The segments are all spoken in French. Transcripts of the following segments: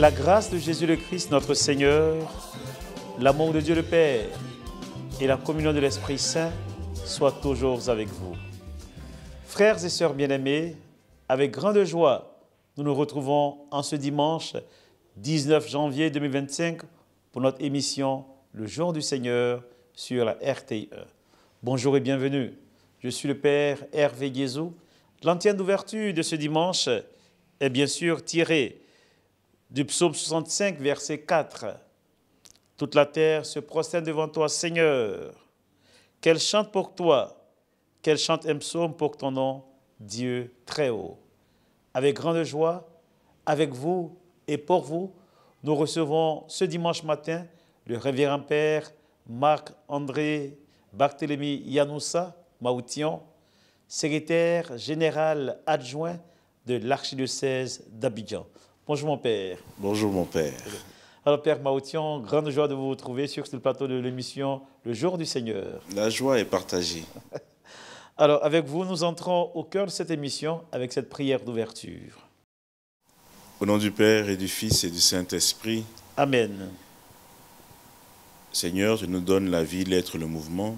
La grâce de Jésus le Christ, notre Seigneur, l'amour de Dieu le Père et la communion de l'Esprit Saint soient toujours avec vous. Frères et sœurs bien-aimés, avec grande joie, nous nous retrouvons en ce dimanche 19 janvier 2025 pour notre émission Le Jour du Seigneur sur la RTE. Bonjour et bienvenue. Je suis le Père Hervé Guézou. L'antenne d'ouverture de ce dimanche est bien sûr tirée du psaume 65, verset 4. Toute la terre se prosterne devant toi, Seigneur. Qu'elle chante pour toi, qu'elle chante un psaume pour ton nom, Dieu très haut. Avec grande joie, avec vous et pour vous, nous recevons ce dimanche matin le révérend Père Marc-André Barthélemy Yanoussa Maoution, secrétaire général adjoint de l'archidiocèse d'Abidjan. Bonjour mon Père. Bonjour mon Père. Alors Père Maoution, grande joie de vous retrouver sur le plateau de l'émission Le Jour du Seigneur. La joie est partagée. Alors avec vous, nous entrons au cœur de cette émission avec cette prière d'ouverture. Au nom du Père et du Fils et du Saint-Esprit. Amen. Seigneur, tu nous donnes la vie, l'être, le mouvement.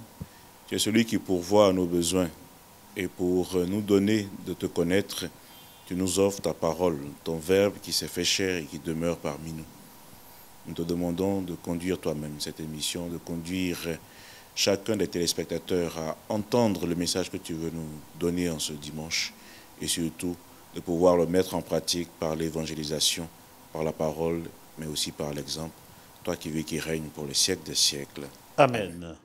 Tu es celui qui pourvoit à nos besoins. Et pour nous donner de te connaître, tu nous offres ta parole, ton Verbe qui s'est fait chair et qui demeure parmi nous. Nous te demandons de conduire toi-même cette émission, de conduire chacun des téléspectateurs à entendre le message que tu veux nous donner en ce dimanche et surtout de pouvoir le mettre en pratique par l'évangélisation, par la parole, mais aussi par l'exemple. Toi qui vis, qui règnes pour les siècles des siècles. Amen.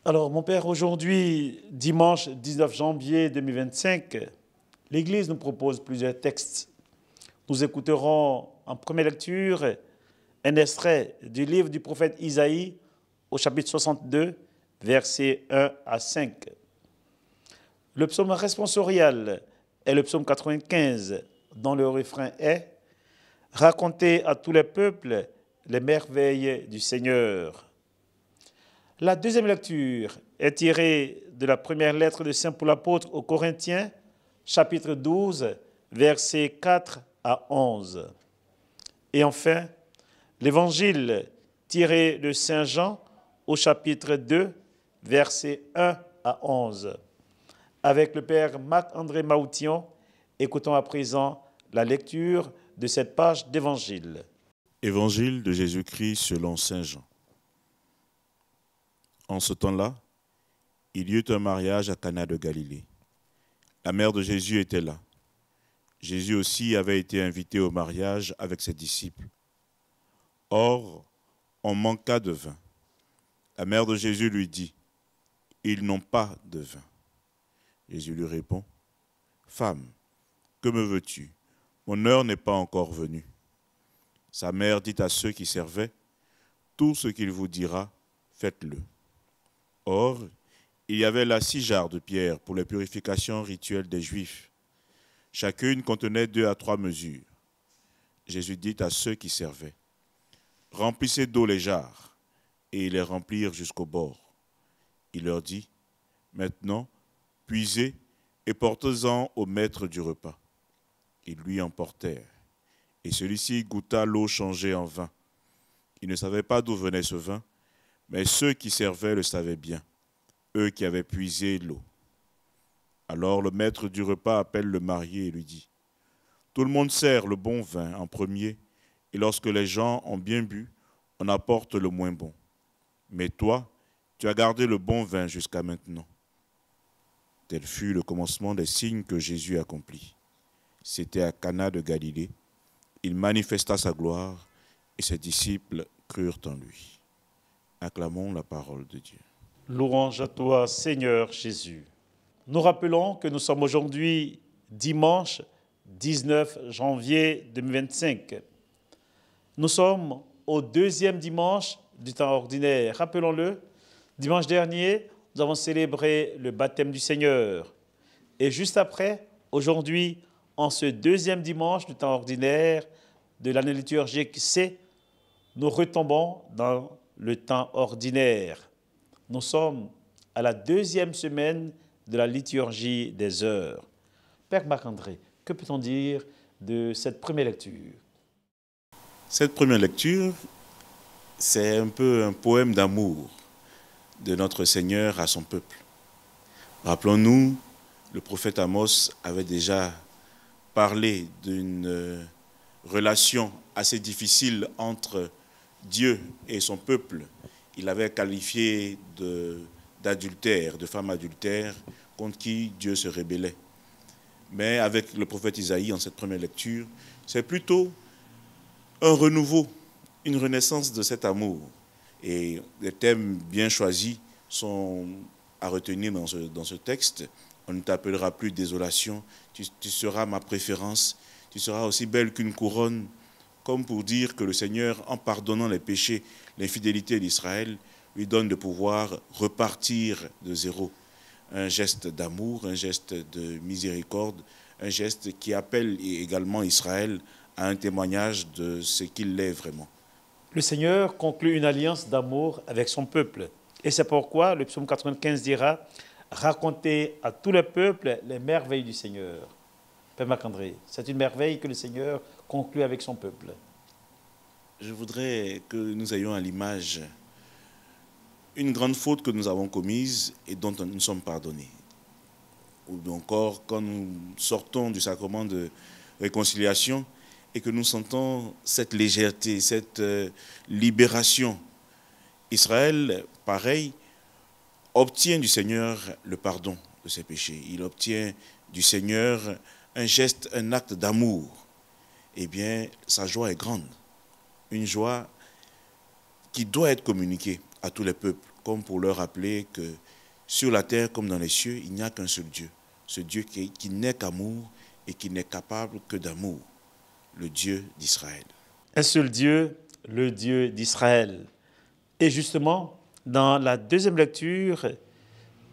Alors, mon Père, aujourd'hui, dimanche 19 janvier 2025, l'Église nous propose plusieurs textes. Nous écouterons en première lecture un extrait du livre du prophète Isaïe au chapitre 62, versets 1 à 5. Le psaume responsorial est le psaume 95, dont le refrain est « Racontez à tous les peuples les merveilles du Seigneur ». La deuxième lecture est tirée de la première lettre de Saint Paul apôtre aux Corinthiens, chapitre 12, versets 4 à 11. Et enfin, l'évangile tiré de Saint Jean au chapitre 2, versets 1 à 11. Avec le Père Marc-André Maoution, écoutons à présent la lecture de cette page d'évangile. Évangile de Jésus-Christ selon Saint Jean. En ce temps-là, il y eut un mariage à Cana de Galilée. La mère de Jésus était là. Jésus aussi avait été invité au mariage avec ses disciples. Or, on manqua de vin. La mère de Jésus lui dit, « Ils n'ont pas de vin. » Jésus lui répond, « Femme, que me veux-tu? Mon heure n'est pas encore venue. » Sa mère dit à ceux qui servaient, « Tout ce qu'il vous dira, faites-le. » Or, il y avait là 6 jarres de pierre pour les purifications rituelles des Juifs. Chacune contenait 2 à 3 mesures. Jésus dit à ceux qui servaient, « Remplissez d'eau les jarres. » Et ils les remplirent jusqu'au bord. Il leur dit, « Maintenant, puisez et portez-en au maître du repas. » Ils lui emportèrent. Et celui-ci goûta l'eau changée en vin. Il ne savait pas d'où venait ce vin, mais ceux qui servaient le savaient bien, eux qui avaient puisé l'eau. Alors le maître du repas appelle le marié et lui dit, « Tout le monde sert le bon vin en premier, et lorsque les gens ont bien bu, on apporte le moins bon. Mais toi, tu as gardé le bon vin jusqu'à maintenant. » Tel fut le commencement des signes que Jésus accomplit. C'était à Cana de Galilée. Il manifesta sa gloire, et ses disciples crurent en lui. Acclamons la parole de Dieu. Louange à toi, Seigneur Jésus. Nous rappelons que nous sommes aujourd'hui dimanche 19 janvier 2025. Nous sommes au 2e dimanche du temps ordinaire. Rappelons-le, dimanche dernier, nous avons célébré le baptême du Seigneur. Et juste après, aujourd'hui, en ce 2e dimanche du temps ordinaire de l'année liturgique C, nous retombons dans le temps ordinaire. Nous sommes à la 2e semaine de la liturgie des heures. Père Marc-André, Que peut-on dire de cette première lecture? Cette première lecture, c'est un peu un poème d'amour de notre Seigneur à son peuple. Rappelons-nous, le prophète Amos avait déjà parlé d'une relation assez difficile entre Dieu et son peuple. Il avait qualifié d'adultère, de femme adultère, contre qui Dieu se rébellait. Mais avec le prophète Isaïe, en cette première lecture, c'est plutôt un renouveau, une renaissance de cet amour. Et les thèmes bien choisis sont à retenir dans ce texte. On ne t'appellera plus désolation, tu seras ma préférence, tu seras aussi belle qu'une couronne, comme pour dire que le Seigneur, en pardonnant les péchés, l'infidélité d'Israël, lui donne de pouvoir repartir de zéro. Un geste d'amour, un geste de miséricorde, un geste qui appelle également Israël à un témoignage de ce qu'il est vraiment. Le Seigneur conclut une alliance d'amour avec son peuple. Et c'est pourquoi le psaume 95 dira « Racontez à tout le peuple les merveilles du Seigneur ». Père Marc-André, c'est une merveille que le Seigneur conclut avec son peuple. Je voudrais que nous ayons à l'image une grande faute que nous avons commise et dont nous sommes pardonnés. Ou encore quand nous sortons du sacrement de réconciliation et que nous sentons cette légèreté, cette libération. Israël, pareil, obtient du Seigneur le pardon de ses péchés. Il obtient du Seigneur un geste, un acte d'amour. Eh bien, sa joie est grande. Une joie qui doit être communiquée à tous les peuples, comme pour leur rappeler que sur la terre comme dans les cieux, il n'y a qu'un seul Dieu. Ce Dieu qui n'est qu'amour et qui n'est capable que d'amour. Le Dieu d'Israël. Un seul Dieu, le Dieu d'Israël. Et justement, dans la deuxième lecture,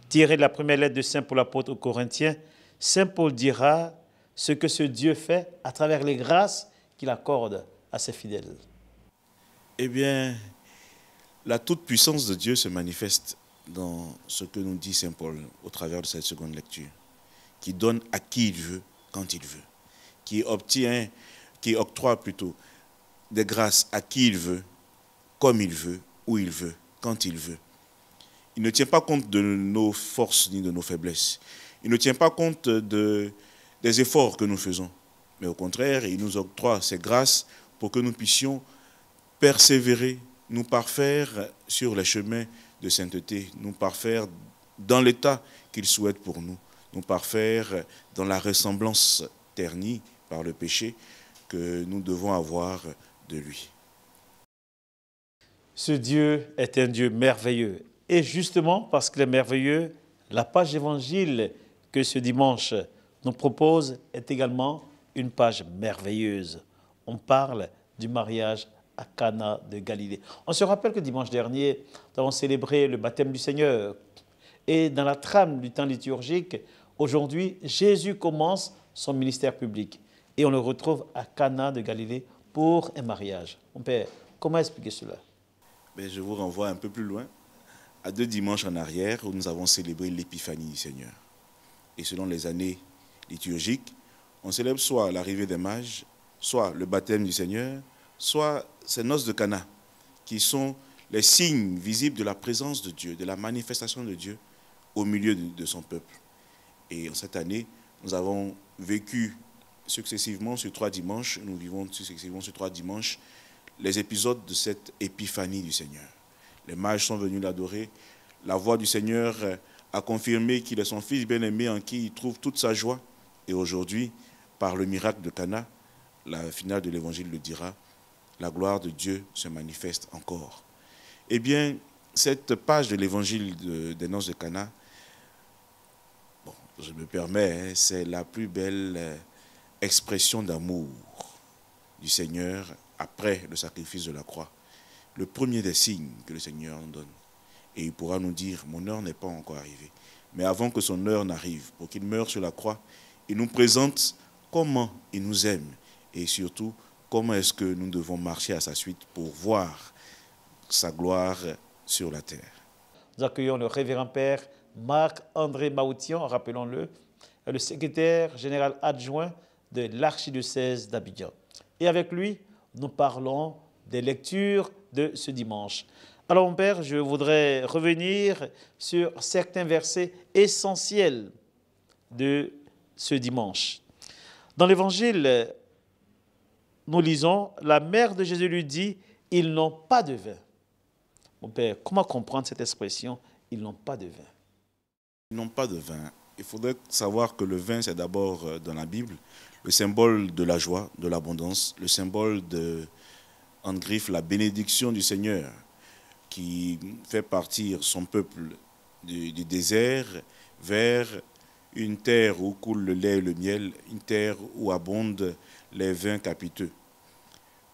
tirée de la première lettre de Saint Paul apôtre aux Corinthiens, Saint Paul dira ce que ce Dieu fait à travers les grâces qu'il accorde à ses fidèles. Eh bien, la toute-puissance de Dieu se manifeste dans ce que nous dit Saint Paul au travers de cette seconde lecture, qui donne à qui il veut, quand il veut, qui octroie plutôt des grâces à qui il veut, comme il veut, où il veut, quand il veut. Il ne tient pas compte de nos forces ni de nos faiblesses. Il ne tient pas compte des efforts que nous faisons. Mais au contraire, il nous octroie ces grâces pour que nous puissions persévérer, nous parfaire sur les chemins de sainteté, nous parfaire dans l'état qu'il souhaite pour nous, nous parfaire dans la ressemblance ternie par le péché que nous devons avoir de lui. Ce Dieu est un Dieu merveilleux. Et justement, parce qu'il est merveilleux, la page évangile que ce dimanche nous propose est également une page merveilleuse. On parle du mariage à Cana de Galilée. On se rappelle que dimanche dernier, nous avons célébré le baptême du Seigneur. Et dans la trame du temps liturgique, aujourd'hui, Jésus commence son ministère public. Et on le retrouve à Cana de Galilée pour un mariage. Mon Père, comment expliquer cela? Je vous renvoie un peu plus loin, à 2 dimanches en arrière, où nous avons célébré l'épiphanie du Seigneur. Et selon les années liturgiques, on célèbre soit l'arrivée des mages, soit le baptême du Seigneur, soit ces noces de Cana, qui sont les signes visibles de la présence de Dieu, de la manifestation de Dieu au milieu de son peuple. Et en cette année, nous avons vécu successivement sur 3 dimanches, nous vivons successivement sur 3 dimanches, les épisodes de cette épiphanie du Seigneur. Les mages sont venus l'adorer. La voix du Seigneur a confirmé qu'il est son Fils bien-aimé en qui il trouve toute sa joie. Et aujourd'hui, par le miracle de Cana, la finale de l'Évangile le dira, la gloire de Dieu se manifeste encore. Eh bien, cette page de l'Évangile des noces de Cana, je me permets, c'est la plus belle expression d'amour du Seigneur après le sacrifice de la croix. Le premier des signes que le Seigneur nous donne. Et il pourra nous dire, mon heure n'est pas encore arrivée. Mais avant que son heure n'arrive, pour qu'il meure sur la croix, il nous présente comment il nous aime. Et surtout, comment est-ce que nous devons marcher à sa suite pour voir sa gloire sur la terre. Nous accueillons le révérend Père Marc-André Maoutian, rappelons-le, le secrétaire général adjoint de l'archidiocèse d'Abidjan. Et avec lui, nous parlons des lectures de ce dimanche. Alors mon Père, je voudrais revenir sur certains versets essentiels de ce dimanche. Dans l'Évangile, nous lisons, la mère de Jésus lui dit, ils n'ont pas de vin. Mon Père, comment comprendre cette expression, ils n'ont pas de vin? Ils n'ont pas de vin. Il faudrait savoir que le vin, c'est d'abord dans la Bible le symbole de la joie, de l'abondance, le symbole de, en griffe, la bénédiction du Seigneur qui fait partir son peuple du désert vers une terre où coule le lait et le miel, une terre où abondent les vins capiteux,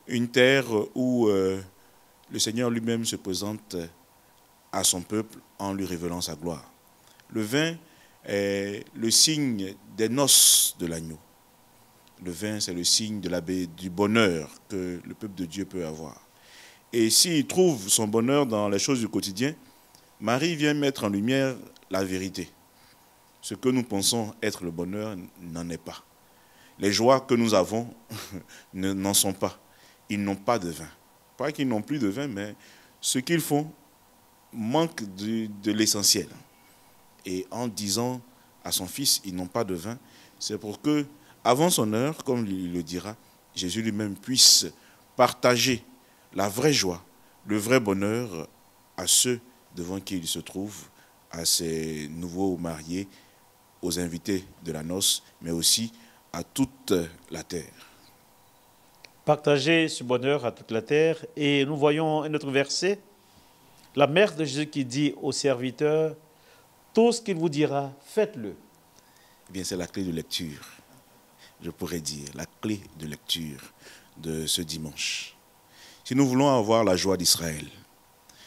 une terre où le Seigneur lui-même se présente à son peuple en lui révélant sa gloire. Le vin est le signe des noces de l'agneau. Le vin, c'est le signe du bonheur que le peuple de Dieu peut avoir. Et s'il trouve son bonheur dans les choses du quotidien, Marie vient mettre en lumière la vérité. Ce que nous pensons être le bonheur n'en est pas. Les joies que nous avons n'en sont pas. Ils n'ont pas de vin. Pas qu'ils n'ont plus de vin, mais ce qu'ils font manque de l'essentiel. Et en disant à son fils, ils n'ont pas de vin, c'est pour que, avant son heure, comme il le dira, Jésus lui-même puisse partager la vraie joie, le vrai bonheur à ceux devant qui il se trouve, à ses nouveaux mariés, aux invités de la noce, mais aussi à toute la terre. Partager ce bonheur à toute la terre. Et nous voyons un autre verset, la mère de Jésus qui dit aux serviteurs, tout ce qu'il vous dira, faites-le. Eh bien, c'est la clé de lecture, je pourrais dire, la clé de lecture de ce dimanche. Si nous voulons avoir la joie d'Israël,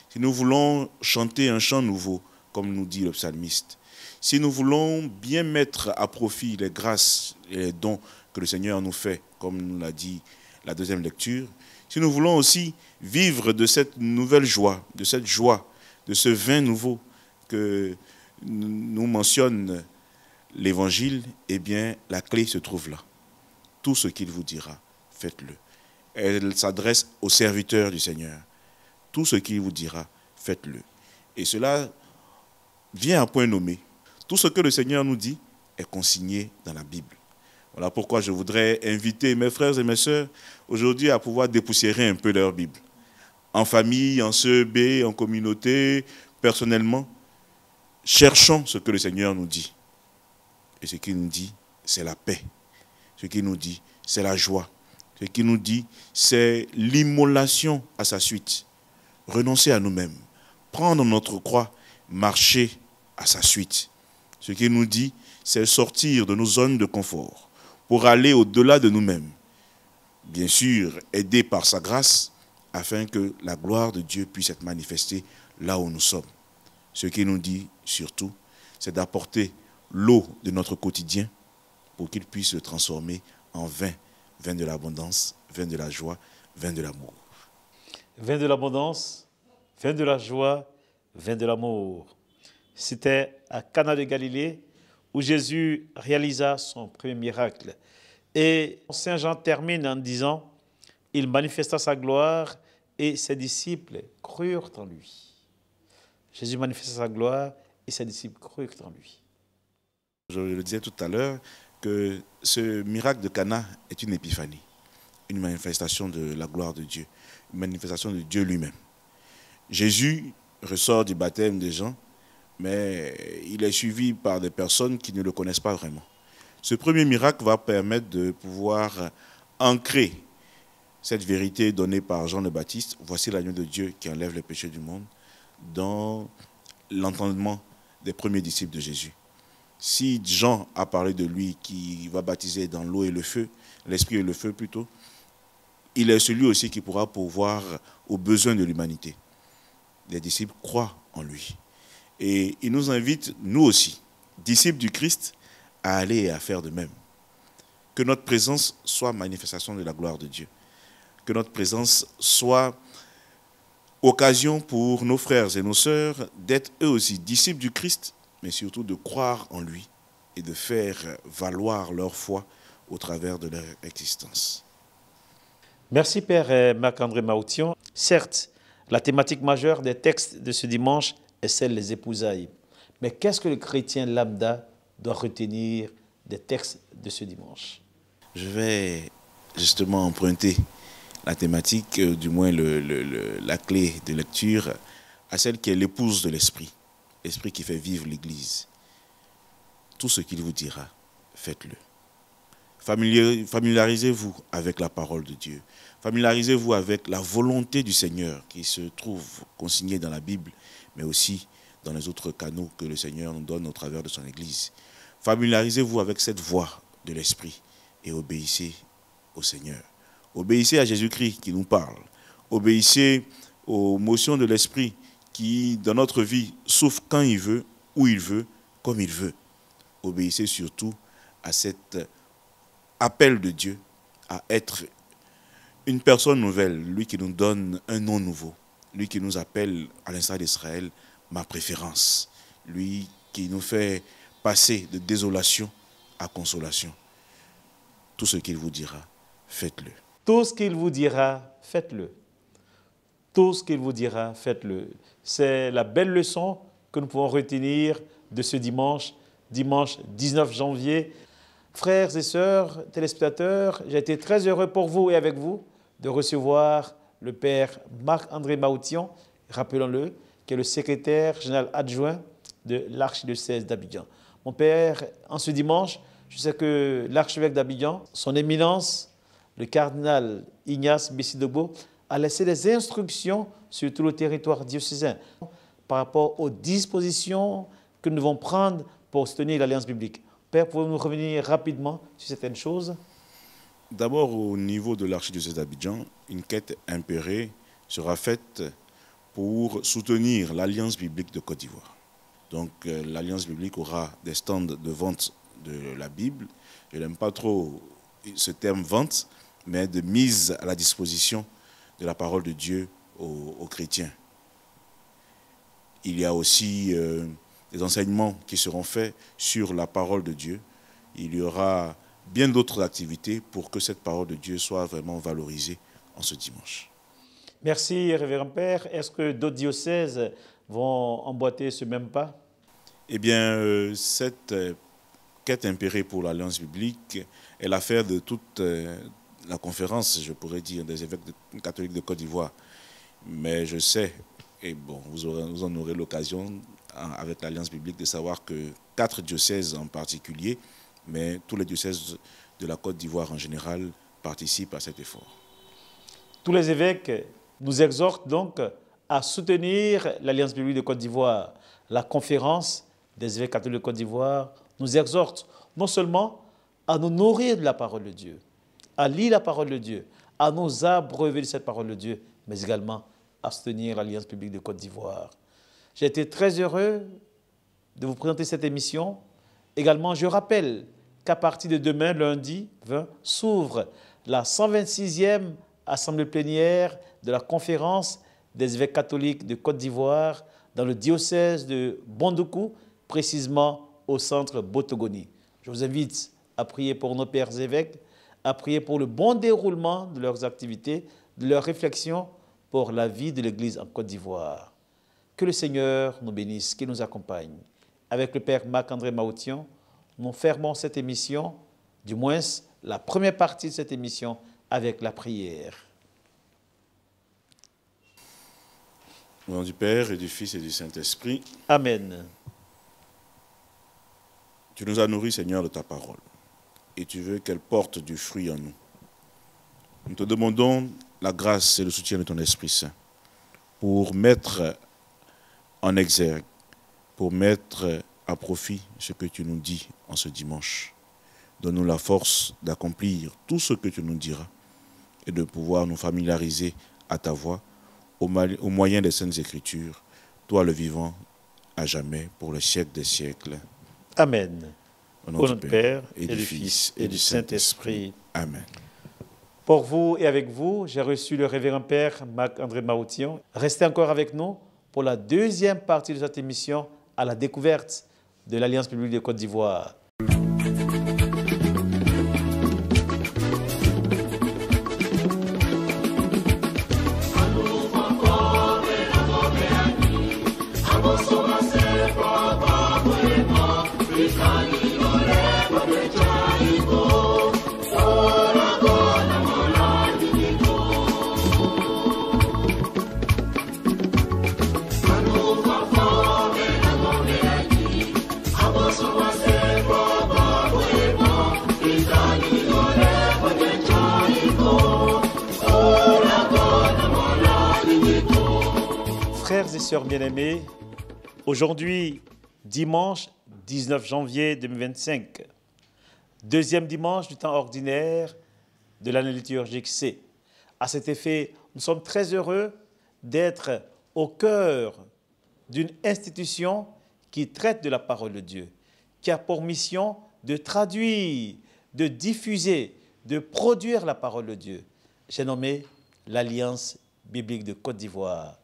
si nous voulons chanter un chant nouveau, comme nous dit le psalmiste, si nous voulons bien mettre à profit les grâces et les dons que le Seigneur nous fait, comme nous l'a dit la deuxième lecture, si nous voulons aussi vivre de cette nouvelle joie, de cette joie, de ce vin nouveau que nous mentionne l'Évangile, eh bien, la clé se trouve là. Tout ce qu'il vous dira, faites-le. Elle s'adresse aux serviteurs du Seigneur. Tout ce qu'il vous dira, faites-le. Et cela vient à point nommé. Tout ce que le Seigneur nous dit est consigné dans la Bible. Voilà pourquoi je voudrais inviter mes frères et mes sœurs aujourd'hui à pouvoir dépoussiérer un peu leur Bible. En famille, en CEB, en communauté, personnellement, cherchons ce que le Seigneur nous dit. Et ce qu'il nous dit, c'est la paix. Ce qu'il nous dit, c'est la joie. Ce qu'il nous dit, c'est l'immolation à sa suite. Renoncer à nous-mêmes. Prendre notre croix, marcher à sa suite. Ce qu'il nous dit, c'est sortir de nos zones de confort pour aller au-delà de nous-mêmes. Bien sûr, aidé par sa grâce, afin que la gloire de Dieu puisse être manifestée là où nous sommes. Ce qu'il nous dit, surtout, c'est d'apporter l'eau de notre quotidien pour qu'il puisse se transformer en vin, vin de l'abondance, vin de la joie, vin de l'amour. Vin de l'abondance, vin de la joie, vin de l'amour. C'était à Cana de Galilée où Jésus réalisa son premier miracle. Et Saint Jean termine en disant, il manifesta sa gloire et ses disciples crurent en lui. Jésus manifesta sa gloire et ses disciples crurent en lui. Je le disais tout à l'heure que ce miracle de Cana est une épiphanie, une manifestation de la gloire de Dieu, une manifestation de Dieu lui-même. Jésus ressort du baptême de Jean, mais il est suivi par des personnes qui ne le connaissent pas vraiment. Ce premier miracle va permettre de pouvoir ancrer cette vérité donnée par Jean le Baptiste, voici l'agneau de Dieu qui enlève les péchés du monde, dans l'entendement des premiers disciples de Jésus. Si Jean a parlé de lui qui va baptiser dans l'eau et le feu, l'esprit et le feu plutôt, il est celui aussi qui pourra pourvoir aux besoins de l'humanité. Les disciples croient en lui. Et il nous invite, nous aussi, disciples du Christ, à aller et à faire de même. Que notre présence soit manifestation de la gloire de Dieu. Que notre présence soit occasion pour nos frères et nos sœurs d'être eux aussi disciples du Christ, mais surtout de croire en lui et de faire valoir leur foi au travers de leur existence. Merci Père Marc-André Maoution. Certes, la thématique majeure des textes de ce dimanche est celle des épousailles. Mais qu'est-ce que le chrétien lambda doit retenir des textes de ce dimanche? Je vais justement emprunter la thématique, du moins la clé de lecture, à celle qui est l'épouse de l'Esprit, l'Esprit qui fait vivre l'Église. Tout ce qu'il vous dira, faites-le. Familiarisez-vous avec la parole de Dieu. Familiarisez-vous avec la volonté du Seigneur qui se trouve consignée dans la Bible, mais aussi dans les autres canaux que le Seigneur nous donne au travers de son Église. Familiarisez-vous avec cette voix de l'Esprit et obéissez au Seigneur. Obéissez à Jésus-Christ qui nous parle. Obéissez aux motions de l'Esprit qui, dans notre vie, souffle quand il veut, où il veut, comme il veut. Obéissez surtout à cet appel de Dieu à être une personne nouvelle, lui qui nous donne un nom nouveau, lui qui nous appelle, à l'instar d'Israël, ma préférence, lui qui nous fait passer de désolation à consolation. Tout ce qu'il vous dira, faites-le. Tout ce qu'il vous dira, faites-le. Tout ce qu'il vous dira, faites-le. C'est la belle leçon que nous pouvons retenir de ce dimanche 19 janvier. Frères et sœurs, téléspectateurs, j'ai été très heureux pour vous et avec vous de recevoir le Père Marc-André Maoution, rappelons-le, qui est le secrétaire général adjoint de l'archidiocèse d'Abidjan. Mon Père, en ce dimanche, je sais que l'archevêque d'Abidjan, son éminence, le cardinal Ignace Bessidogbo, a laissé des instructions sur tout le territoire diocésain par rapport aux dispositions que nous devons prendre pour soutenir l'Alliance biblique. Père, pouvez-vous nous revenir rapidement sur certaines choses? D'abord, au niveau de l'archidiocèse d'Abidjan, une quête impérée sera faite pour soutenir l'Alliance biblique de Côte d'Ivoire. Donc, l'Alliance biblique aura des stands de vente de la Bible. Je n'aime pas trop ce terme vente, mais de mise à la disposition de la parole de Dieu aux chrétiens. Il y a aussi des enseignements qui seront faits sur la parole de Dieu. Il y aura bien d'autres activités pour que cette parole de Dieu soit vraiment valorisée en ce dimanche. Merci, Révérend Père. Est-ce que d'autres diocèses vont emboîter ce même pas? Eh bien, cette quête impérée pour l'Alliance biblique est l'affaire de toute la conférence, je pourrais dire, des évêques catholiques de Côte d'Ivoire. Mais je sais, et bon, vous en aurez l'occasion avec l'Alliance biblique de savoir que 4 diocèses en particulier, mais tous les diocèses de la Côte d'Ivoire en général participent à cet effort. Tous les évêques nous exhortent donc à soutenir l'Alliance biblique de Côte d'Ivoire. La conférence des évêques catholiques de Côte d'Ivoire nous exhorte non seulement à nous nourrir de la parole de Dieu, à lire la parole de Dieu, à nous abreuver de cette parole de Dieu, mais également à soutenir l'Alliance biblique de Côte d'Ivoire. J'ai été très heureux de vous présenter cette émission. Également, je rappelle qu'à partir de demain, lundi 20, s'ouvre la 126e assemblée plénière de la conférence des évêques catholiques de Côte d'Ivoire dans le diocèse de Bondoukou, précisément au centre Botogoni. Je vous invite à prier pour nos pères évêques, à prier pour le bon déroulement de leurs activités, de leurs réflexions pour la vie de l'Église en Côte d'Ivoire. Que le Seigneur nous bénisse, qu'il nous accompagne. Avec le Père Marc-André Maoution, nous fermons cette émission, du moins la première partie de cette émission, avec la prière. Au nom du Père et du Fils et du Saint-Esprit. Amen. Tu nous as nourris, Seigneur, de ta parole, et tu veux qu'elle porte du fruit en nous. Nous te demandons la grâce et le soutien de ton Esprit Saint pour mettre en exergue, pour mettre à profit ce que tu nous dis en ce dimanche. Donne-nous la force d'accomplir tout ce que tu nous diras et de pouvoir nous familiariser à ta voix au moyen des Saintes Écritures, toi le vivant, à jamais, pour le siècle des siècles. Amen. Au nom du Père et du Fils et du Saint-Esprit. Amen. Pour vous et avec vous, j'ai reçu le révérend Père Marc-André Maoution. Restez encore avec nous pour la deuxième partie de cette émission à la découverte de l'Alliance biblique de Côte d'Ivoire. Frères et sœurs bien-aimés, aujourd'hui, dimanche 19 janvier 2025, deuxième dimanche du temps ordinaire de l'année liturgique C. À cet effet, nous sommes très heureux d'être au cœur d'une institution qui traite de la parole de Dieu, qui a pour mission de traduire, de diffuser, de produire la parole de Dieu. J'ai nommé l'Alliance biblique de Côte d'Ivoire.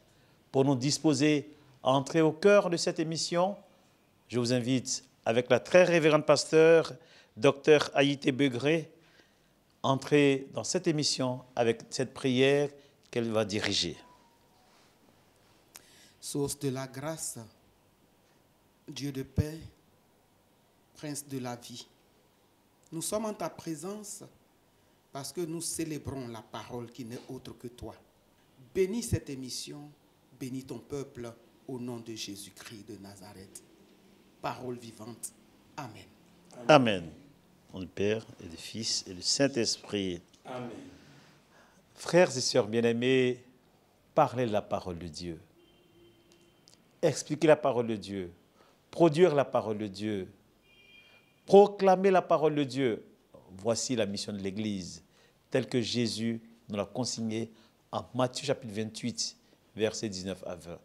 Pour nous disposer à entrer au cœur de cette émission, je vous invite, avec la très révérende pasteur, Dr Haïté Begré, à entrer dans cette émission avec cette prière qu'elle va diriger. Source de la grâce, Dieu de paix, Prince de la vie, nous sommes en ta présence parce que nous célébrons la parole qui n'est autre que toi. Bénis cette émission, bénis ton peuple au nom de Jésus-Christ de Nazareth. Parole vivante. Amen. Amen. Au nom du Père et du Fils et du Saint-Esprit. Amen. Frères et sœurs bien-aimés, parlez de la parole de Dieu. Expliquer la parole de Dieu, produire la parole de Dieu, proclamer la parole de Dieu. Voici la mission de l'Église, telle que Jésus nous l'a consignée en Matthieu chapitre 28, versets 19 à 20.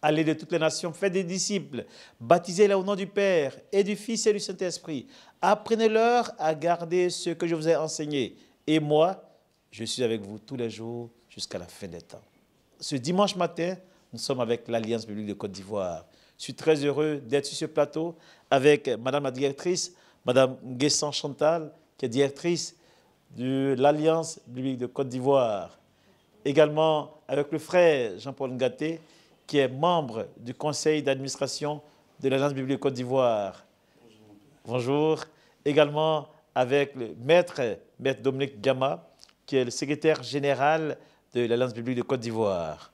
Allez de toutes les nations, faites des disciples, baptisez-les au nom du Père et du Fils et du Saint-Esprit. Apprenez-leur à garder ce que je vous ai enseigné. Et moi, je suis avec vous tous les jours jusqu'à la fin des temps. Ce dimanche matin, nous sommes avec l'Alliance biblique de Côte d'Ivoire. Je suis très heureux d'être sur ce plateau avec Madame la directrice, Madame Nguessan Chantal, qui est directrice de l'Alliance biblique de Côte d'Ivoire. Également avec le frère Jean-Paul Ngaté, qui est membre du conseil d'administration de l'Alliance biblique de Côte d'Ivoire. Bonjour. Également avec le maître Dominique Gama, qui est le secrétaire général de l'Alliance biblique de Côte d'Ivoire.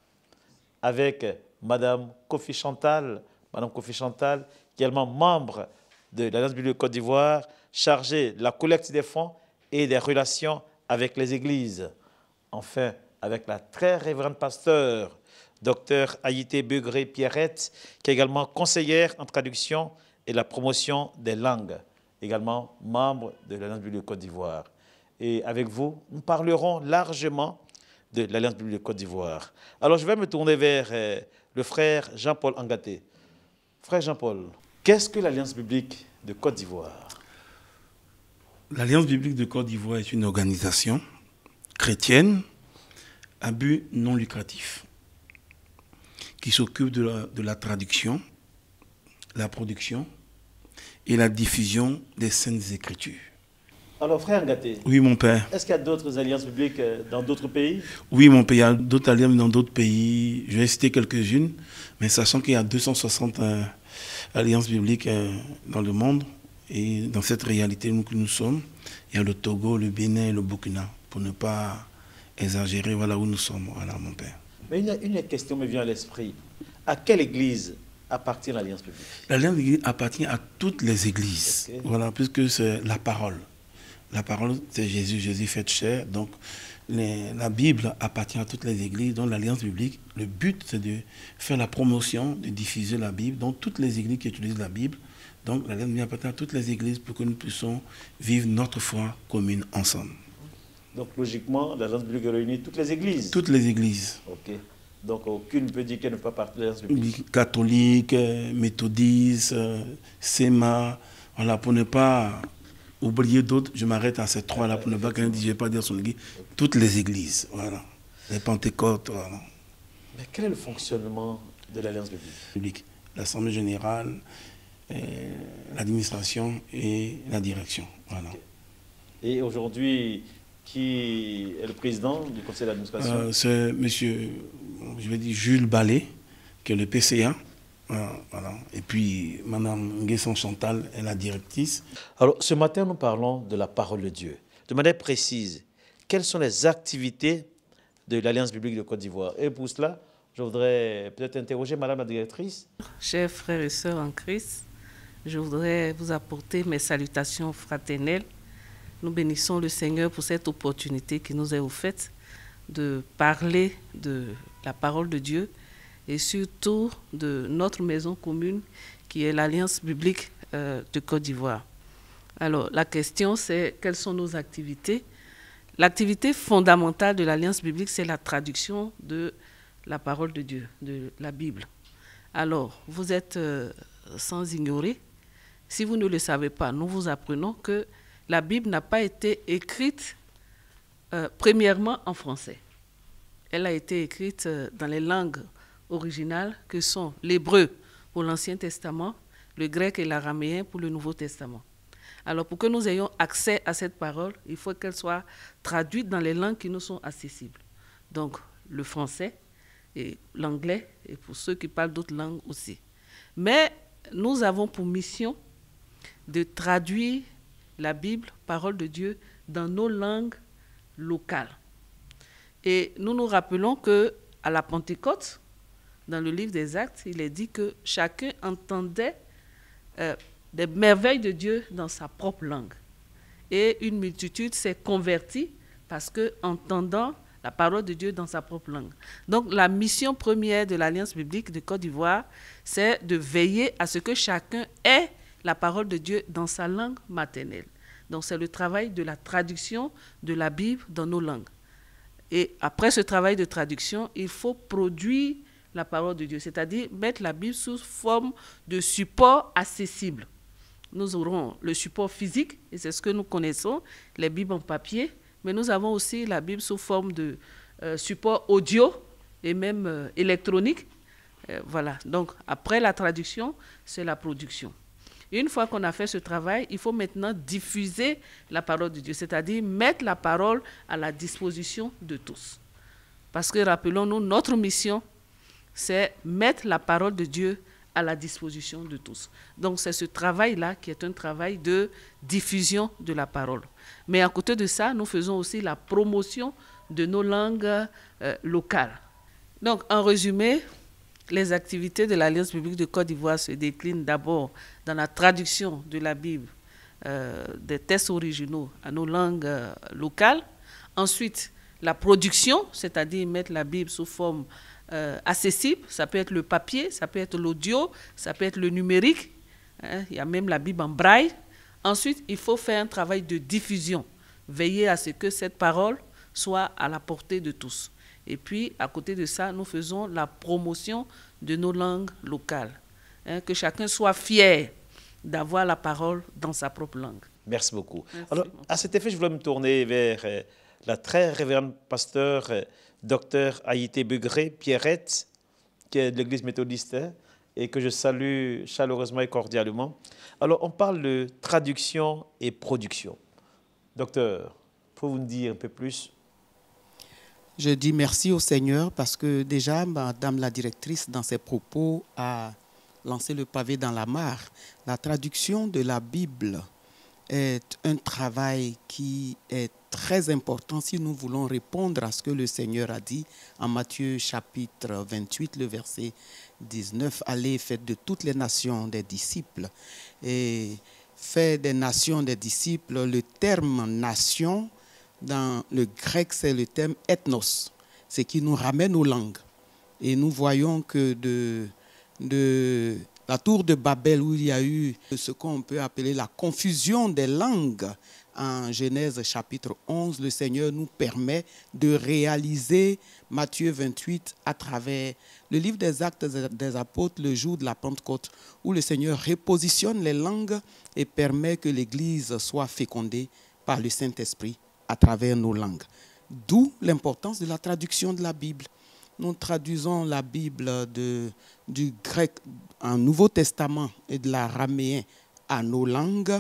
Avec Madame Kofi Chantal, qui est également membre de l'Alliance biblique de Côte d'Ivoire, chargée de la collecte des fonds et des relations avec les églises. Enfin, avec la très révérende pasteur, Dr Haïté Begré Pierrette, qui est également conseillère en traduction et la promotion des langues, également membre de l'Alliance biblique de Côte d'Ivoire. Et avec vous, nous parlerons largement de l'Alliance biblique de Côte d'Ivoire. Alors, je vais me tourner vers le frère Jean-Paul Ngaté. Frère Jean-Paul, qu'est-ce que l'Alliance biblique de Côte d'Ivoire? L'Alliance biblique de Côte d'Ivoire est une organisation chrétienne à but non lucratif qui s'occupe de la traduction, la production et la diffusion des Saintes Écritures. Alors, frère Ngaté, oui, mon père. Est-ce qu'il y a d'autres alliances bibliques dans d'autres pays? Oui, mon père, il y a d'autres alliances dans d'autres pays. Je vais citer quelques-unes, mais sachant qu'il y a 260 alliances bibliques dans le monde, et dans cette réalité où nous sommes, il y a le Togo, le Bénin et le Burkina, pour ne pas exagérer, voilà où nous sommes, voilà, mon père. Mais une question me vient à l'esprit. À quelle église appartient l'Alliance biblique? L'Alliance biblique appartient à toutes les églises, okay. Voilà, puisque c'est la parole. La parole, c'est Jésus, Jésus fait chair. Donc, la Bible appartient à toutes les églises. Donc, l'Alliance biblique, le but, c'est de faire la promotion, de diffuser la Bible. Donc, toutes les églises qui utilisent la Bible. Donc, l'Alliance biblique appartient à toutes les églises pour que nous puissions vivre notre foi commune ensemble. Donc, logiquement, l'Alliance biblique réunit toutes les églises? Toutes les églises. Ok. Donc, aucune ne peut dire qu'elle ne fait pas partie de l'Alliance biblique? Catholique, méthodiste, SEMA, voilà, pour ne pas oublier d'autres, je m'arrête à ces trois-là pour ne pas qu'un dise, je ne vais pas dire son église. Toutes les églises, voilà. Les Pentecôtes, voilà. Mais quel est le fonctionnement de l'Alliance biblique? L'Assemblée générale, l'administration et la direction, voilà. Okay. Et aujourd'hui, qui est le président du conseil d'administration? C'est monsieur, je vais dire Jules Ballet, qui est le PCA. Voilà. Et puis, Mme Nguessan Chantal est la directrice. Alors, ce matin, nous parlons de la parole de Dieu. De manière précise, quelles sont les activités de l'Alliance biblique de Côte d'Ivoire? Et pour cela, je voudrais peut-être interroger Mme la directrice. Chers frères et sœurs en Christ, je voudrais vous apporter mes salutations fraternelles. Nous bénissons le Seigneur pour cette opportunité qui nous est offerte de parler de la parole de Dieu et surtout de notre maison commune qui est l'Alliance biblique de Côte d'Ivoire. Alors, la question, c'est quelles sont nos activités? L'activité fondamentale de l'Alliance biblique, c'est la traduction de la parole de Dieu, de la Bible. Alors, vous êtes sans ignorer, si vous ne le savez pas, nous vous apprenons que la Bible n'a pas été écrite premièrement en français. Elle a été écrite dans les langues originales que sont l'hébreu pour l'Ancien Testament, le grec et l'araméen pour le Nouveau Testament. Alors, pour que nous ayons accès à cette parole, il faut qu'elle soit traduite dans les langues qui nous sont accessibles. Donc, le français et l'anglais, et pour ceux qui parlent d'autres langues aussi. Mais nous avons pour mission de traduire la Bible, parole de Dieu, dans nos langues locales. Et nous nous rappelons qu'à la Pentecôte, dans le livre des Actes, il est dit que chacun entendait des merveilles de Dieu dans sa propre langue. Et une multitude s'est convertie parce qu'entendant la parole de Dieu dans sa propre langue. Donc la mission première de l'Alliance biblique de Côte d'Ivoire, c'est de veiller à ce que chacun ait la parole de Dieu dans sa langue maternelle. Donc c'est le travail de la traduction de la Bible dans nos langues. Et après ce travail de traduction, il faut produire la parole de Dieu, c'est-à-dire mettre la Bible sous forme de support accessible. Nous aurons le support physique, et c'est ce que nous connaissons, les Bibles en papier, mais nous avons aussi la Bible sous forme de support audio et même électronique. Voilà, donc après la traduction, c'est la production. Une fois qu'on a fait ce travail, il faut maintenant diffuser la parole de Dieu, c'est-à-dire mettre la parole à la disposition de tous. Parce que rappelons-nous, notre mission, c'est mettre la parole de Dieu à la disposition de tous. Donc c'est ce travail-là qui est un travail de diffusion de la parole. Mais à côté de ça, nous faisons aussi la promotion de nos langues locales. Donc en résumé, les activités de l'Alliance biblique de Côte d'Ivoire se déclinent d'abord dans la traduction de la Bible, des textes originaux à nos langues locales. Ensuite, la production, c'est-à-dire mettre la Bible sous forme accessible. Ça peut être le papier, ça peut être l'audio, ça peut être le numérique. Il y a même la Bible en braille. Ensuite, il faut faire un travail de diffusion, veiller à ce que cette parole soit à la portée de tous. Et puis, à côté de ça, nous faisons la promotion de nos langues locales. Que chacun soit fier d'avoir la parole dans sa propre langue. Merci beaucoup. Merci. Alors, à cet effet, je voulais me tourner vers la très révérende pasteur Dr Haïté Begré Pierrette, qui est de l'Église méthodiste, et que je salue chaleureusement et cordialement. Alors, on parle de traduction et production. Docteur, pouvez-vous nous dire un peu plus? Je dis merci au Seigneur parce que déjà, Madame la directrice, dans ses propos, a lancé le pavé dans la mare. La traduction de la Bible est un travail qui est très important si nous voulons répondre à ce que le Seigneur a dit en Matthieu chapitre 28, le verset 19. Allez, faites de toutes les nations des disciples. Et faites des nations des disciples, le terme nation, dans le grec, c'est le terme ethnos, ce qui nous ramène aux langues. Et nous voyons que de la tour de Babel, où il y a eu ce qu'on peut appeler la confusion des langues, en Genèse chapitre 11, le Seigneur nous permet de réaliser Matthieu 28 à travers le livre des Actes des Apôtres, le jour de la Pentecôte, où le Seigneur repositionne les langues et permet que l'Église soit fécondée par le Saint-Esprit à travers nos langues. D'où l'importance de la traduction de la Bible. Nous traduisons la Bible du grec en Nouveau Testament et de l'araméen à nos langues.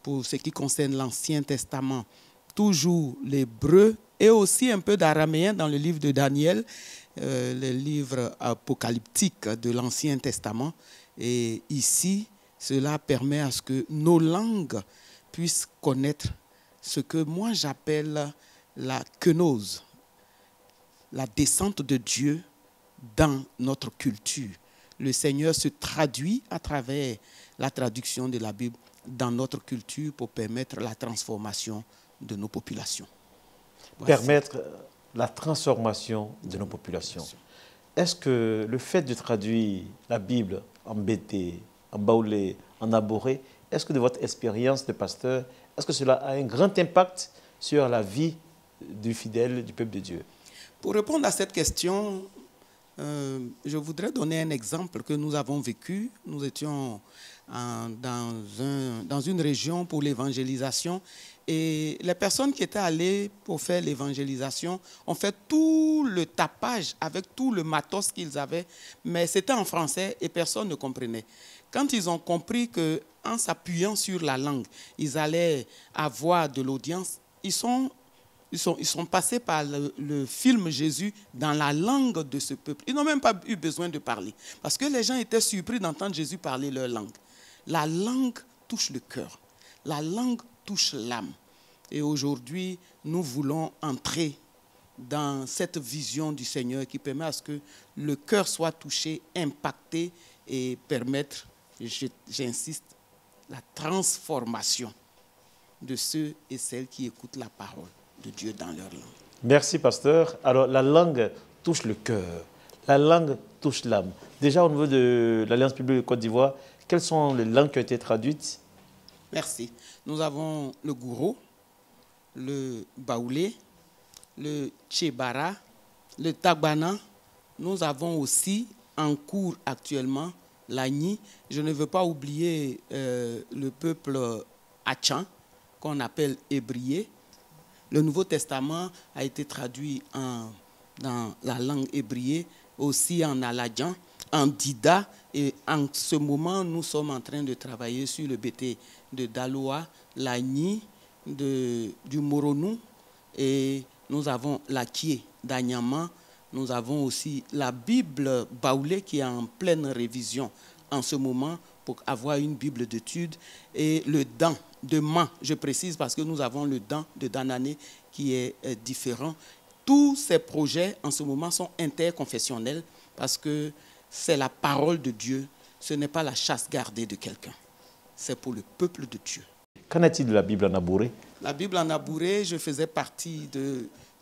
Pour ce qui concerne l'Ancien Testament, toujours l'hébreu et aussi un peu d'araméen dans le livre de Daniel, le livre apocalyptique de l'Ancien Testament. Et ici, cela permet à ce que nos langues puissent connaître ce que moi j'appelle la kénose, la descente de Dieu dans notre culture. Le Seigneur se traduit à travers la traduction de la Bible dans notre culture pour permettre la transformation de nos populations. Permettre la transformation de nos populations. est-ce que le fait de traduire la Bible en bété, en baoulé, en aboré, est-ce que de votre expérience de pasteur, est-ce que cela a un grand impact sur la vie du fidèle, du peuple de Dieu? Pour répondre à cette question, je voudrais donner un exemple que nous avons vécu. Nous étions dans une région pour l'évangélisation et les personnes qui étaient allées pour faire l'évangélisation ont fait tout le tapage avec tout le matos qu'ils avaient, mais c'était en français et personne ne comprenait. Quand ils ont compris qu'en s'appuyant sur la langue, ils allaient avoir de l'audience, ils sont passés par le film Jésus dans la langue de ce peuple. Ils n'ont même pas eu besoin de parler. Parce que les gens étaient surpris d'entendre Jésus parler leur langue. La langue touche le cœur. La langue touche l'âme. Et aujourd'hui, nous voulons entrer dans cette vision du Seigneur qui permet à ce que le cœur soit touché, impacté et permettre, j'insiste, la transformation de ceux et celles qui écoutent la parole de Dieu dans leur langue. Merci, pasteur. Alors, la langue touche le cœur. La langue touche l'âme. Déjà, au niveau de l'Alliance biblique de Côte d'Ivoire, quelles sont les langues qui ont été traduites? Merci. Nous avons le gouro, le baoulé, le tchébara, le tagbana. Nous avons aussi en cours actuellement l'agni. Je ne veux pas oublier le peuple Achan, qu'on appelle hébrié. Le Nouveau Testament a été traduit dans la langue hébriée, aussi en aladjan, en dida. Et en ce moment, nous sommes en train de travailler sur le bété de Daloa, l'agni, du Moronou. Et nous avons l'Akie d'Anyama. Nous avons aussi la Bible baoulée qui est en pleine révision en ce moment pour avoir une Bible d'études. Et le Dan de Man, je précise parce que nous avons le Dan de Danané qui est différent. Tous ces projets en ce moment sont interconfessionnels parce que c'est la parole de Dieu. Ce n'est pas la chasse gardée de quelqu'un. C'est pour le peuple de Dieu. Qu'en est-il de la Bible en abouré? La Bible en abouré, je faisais partie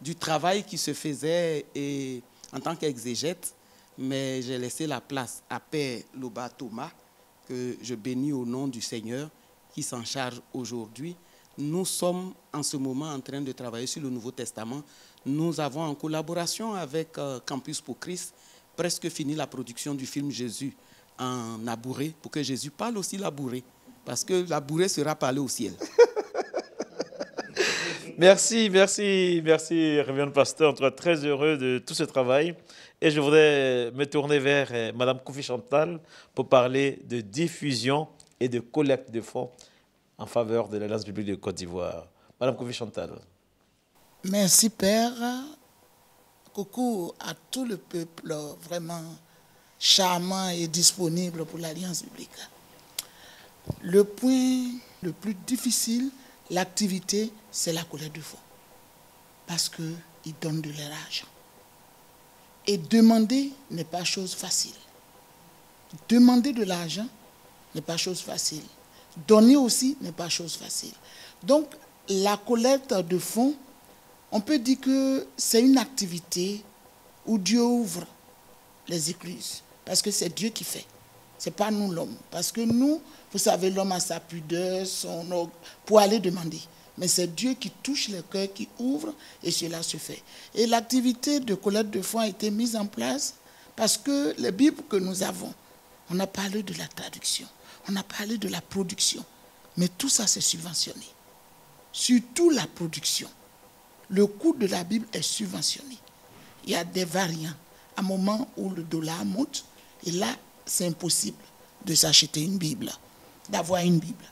du travail qui se faisait et, en tant qu'exégète, mais j'ai laissé la place à Père Loba Thomas, que je bénis au nom du Seigneur, qui s'en charge aujourd'hui. Nous sommes en ce moment en train de travailler sur le Nouveau Testament. Nous avons en collaboration avec Campus pour Christ presque fini la production du film Jésus en abouré pour que Jésus parle aussi l'abouré. Parce que l'abouré sera parlé au ciel. Merci, Révérend Pasteur. On est très heureux de tout ce travail. Et je voudrais me tourner vers Mme Koufi Chantal pour parler de diffusion et de collecte de fonds en faveur de l'Alliance biblique de Côte d'Ivoire. Mme Koufi Chantal. Merci, Père. Coucou à tout le peuple vraiment charmant et disponible pour l'Alliance biblique. Le point le plus difficile, l'activité, c'est la collecte de fonds. Parce qu'ils donnent de leur argent. Et demander n'est pas chose facile. Demander de l'argent n'est pas chose facile. Donner aussi n'est pas chose facile. Donc, la collecte de fonds, on peut dire que c'est une activité où Dieu ouvre les écluses. Parce que c'est Dieu qui fait. Ce n'est pas nous l'homme. Parce que nous, vous savez, l'homme a sa pudeur, pour aller demander. Mais c'est Dieu qui touche le cœur, qui ouvre, et cela se fait. Et l'activité de collecte de fonds a été mise en place parce que les Bibles que nous avons, on a parlé de la traduction, on a parlé de la production. Mais tout ça, c'est subventionné. Surtout la production. Le coût de la Bible est subventionné. Il y a des variants. À un moment où le dollar monte, et là, c'est impossible de s'acheter une Bible, d'avoir une Bible.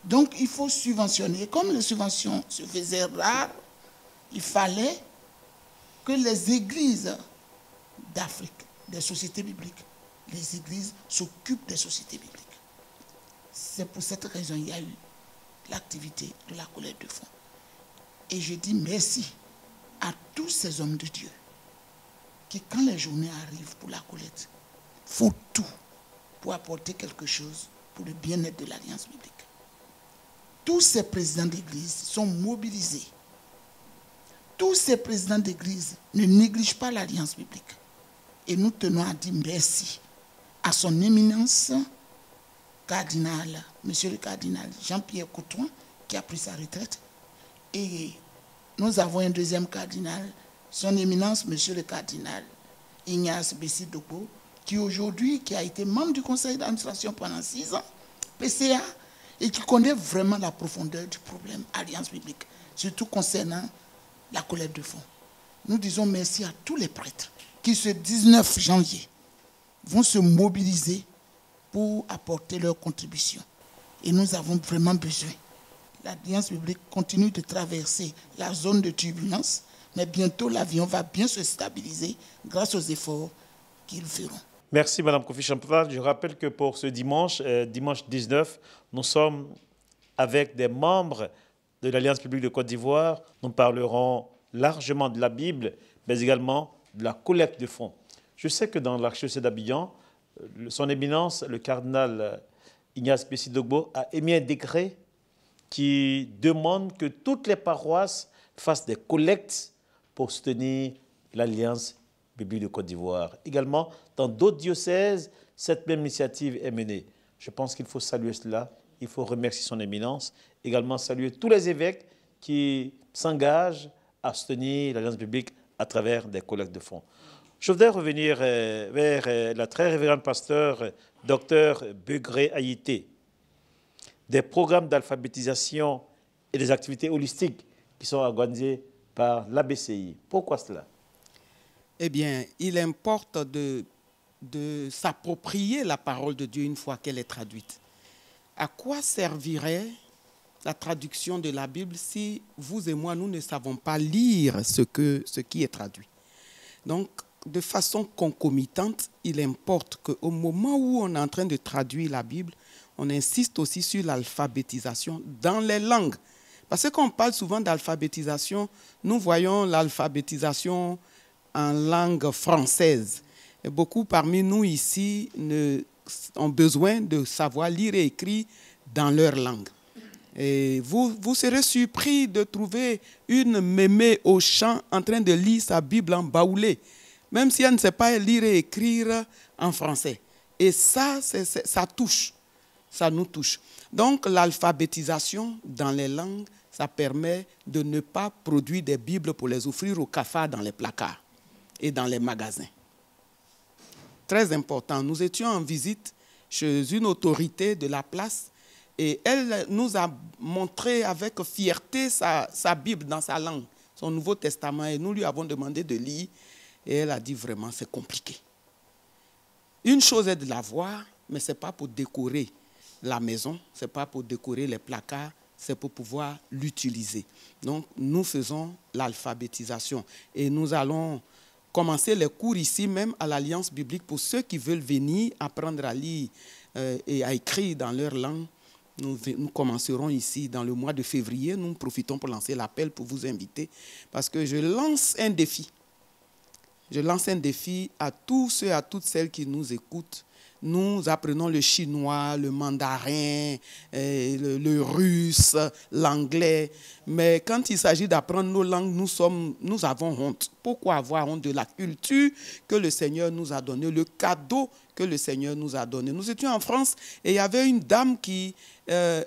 Donc, il faut subventionner. Comme les subventions se faisaient rares, il fallait que les églises d'Afrique, des sociétés bibliques, les églises s'occupent des sociétés bibliques. C'est pour cette raison qu'il y a eu l'activité de la collecte de fonds. Et je dis merci à tous ces hommes de Dieu qui, quand les journées arrivent pour la collecte, font tout pour apporter quelque chose pour le bien-être de l'Alliance biblique. Tous ces présidents d'église sont mobilisés. Tous ces présidents d'église ne négligent pas l'Alliance biblique. Et nous tenons à dire merci à son éminence cardinal, monsieur le cardinal Jean-Pierre Coutron, qui a pris sa retraite. Et nous avons un deuxième cardinal, son éminence, monsieur le cardinal Ignace Bessi-Dogbo, qui aujourd'hui, qui a été membre du conseil d'administration pendant 6 ans, PCA, et qui connaît vraiment la profondeur du problème Alliance biblique, surtout concernant la collecte de fonds. Nous disons merci à tous les prêtres qui, ce 19 janvier, vont se mobiliser pour apporter leur contribution. Et nous avons vraiment besoin. L'Alliance biblique continue de traverser la zone de turbulence, mais bientôt l'avion va bien se stabiliser grâce aux efforts qu'ils feront. Merci Madame Kofi Champval. Je rappelle que pour ce dimanche, dimanche 19, nous sommes avec des membres de l'Alliance biblique de Côte d'Ivoire. Nous parlerons largement de la Bible, mais également de la collecte de fonds. Je sais que dans l'archdiocèse d'Abidjan, son éminence, le cardinal Ignace Bessi-Dogbo, a émis un décret qui demande que toutes les paroisses fassent des collectes pour soutenir l'Alliance biblique de Côte d'Ivoire. Également, dans d'autres diocèses, cette même initiative est menée. Je pense qu'il faut saluer cela. Il faut remercier son éminence. Également saluer tous les évêques qui s'engagent à soutenir l'Alliance biblique à travers des collectes de fonds. Je voudrais revenir vers la très révérende pasteur Dr Begré Haïté. Des programmes d'alphabétisation et des activités holistiques qui sont organisées par l'ABCI. Pourquoi cela? Eh bien, il importe de s'approprier la parole de Dieu une fois qu'elle est traduite. À quoi servirait la traduction de la Bible si vous et moi, nous ne savons pas lire ce qui est traduit? Donc, de façon concomitante, il importe qu'au moment où on est en train de traduire la Bible, on insiste aussi sur l'alphabétisation dans les langues. Parce que quand on parle souvent d'alphabétisation, nous voyons l'alphabétisation en langue française. Et beaucoup parmi nous ici ont besoin de savoir lire et écrire dans leur langue. Et vous serez surpris de trouver une mémé au champ en train de lire sa Bible en baoulé, même si elle ne sait pas lire et écrire en français. Et ça touche, ça nous touche. Donc l'alphabétisation dans les langues, ça permet de ne pas produire des Bibles pour les offrir aux cafards dans les placards et dans les magasins. Très important. Nous étions en visite chez une autorité de la place et elle nous a montré avec fierté sa Bible dans sa langue, son Nouveau Testament, et nous lui avons demandé de lire et elle a dit vraiment c'est compliqué. Une chose est de la voir, mais ce n'est pas pour décorer la maison, ce n'est pas pour décorer les placards, c'est pour pouvoir l'utiliser. Donc nous faisons l'alphabétisation et nous allons commencer les cours ici même à l'Alliance biblique pour ceux qui veulent venir apprendre à lire et à écrire dans leur langue. Nous commencerons ici dans le mois de février. Nous profitons pour lancer l'appel pour vous inviter parce que je lance un défi. Je lance un défi à tous ceux et à toutes celles qui nous écoutent. Nous apprenons le chinois, le mandarin, le russe, l'anglais. Mais quand il s'agit d'apprendre nos langues, nous avons honte. Pourquoi avoir honte de la culture que le Seigneur nous a donnée, le cadeau que le Seigneur nous a donné? Nous étions en France et il y avait une dame qui elle